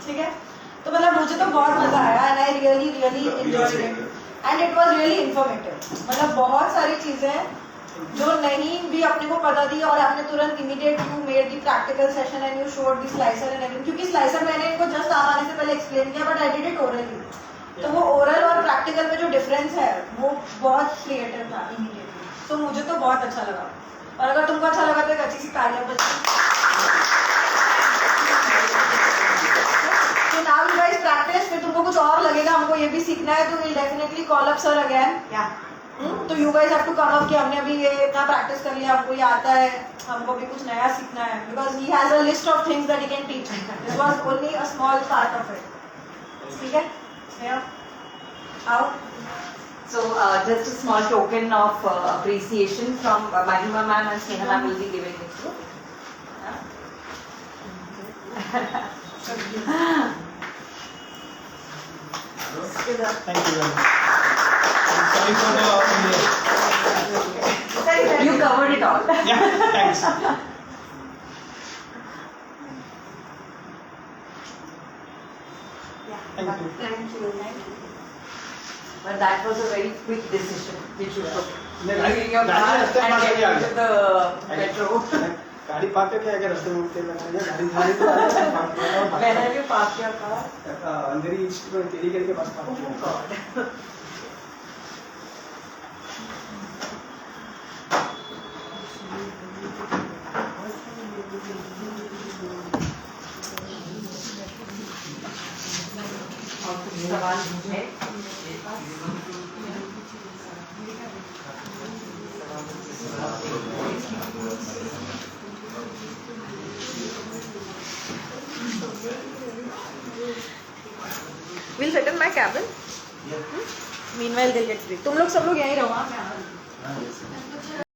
ठीक है. तो मतलब मुझे तो बहुत मजा आया and I really enjoyed it and it was really informative. मतलब बहुत सारी चीजें जो नहीं भी अपने को पता थी और आपने तुरंत immediate you made the practical session and you showed the slicer and everything, क्योंकि स्लाइसर मैंने इनको जस्ट आने से पहले एक्सप्लेन किया but I did it orally, तो वो ओरल और प्रैक्टिकल में जो डिफरेंस है वो बहुत क्रिएटिव था इमीडिएटली, तो मुझे तो बहुत अच्छा लगा। और अगर तुमको अच्छा लगा तो एक अच्छी सी तालियां बजाओ। So now you guys practice, फिर तुमको कुछ और लगेगा हमको ये भी सीखना है तो we'll definitely call up sir again. तो you guys have to come up कि हमने अभी ये इतना प्रैक्टिस कर लिया, हमको ये आता है, हमको भी कुछ नया सीखना है, because he has a list of things that he can teach. This was only a small part of it. ठीक है? Sneha, आओ. So just a small token of appreciation from Mahima ma'am and Sneha ma'am will be giving it to. Thank you very much. Sorry for the You covered it all. yeah, thanks. Thank you. Thank you. But that was a very quick decision which you took. नहीं, Leaving your car गाड़ी रास्ते में and park किया getting to the metro. गाड़ी park करके अगर रास्ते में उठते लगा गाड़ी गाड़ी तो पार्क किया Where have you parked your car? Andheri east में तेरी गेट के पास पार्क Oh किया God. और कुछ सवाल है? We'll sit in my cabin. Meanwhile they'll get free. तुम लोग सब लोग यहीं रहो, हाँ? मैं आ रही हूँ।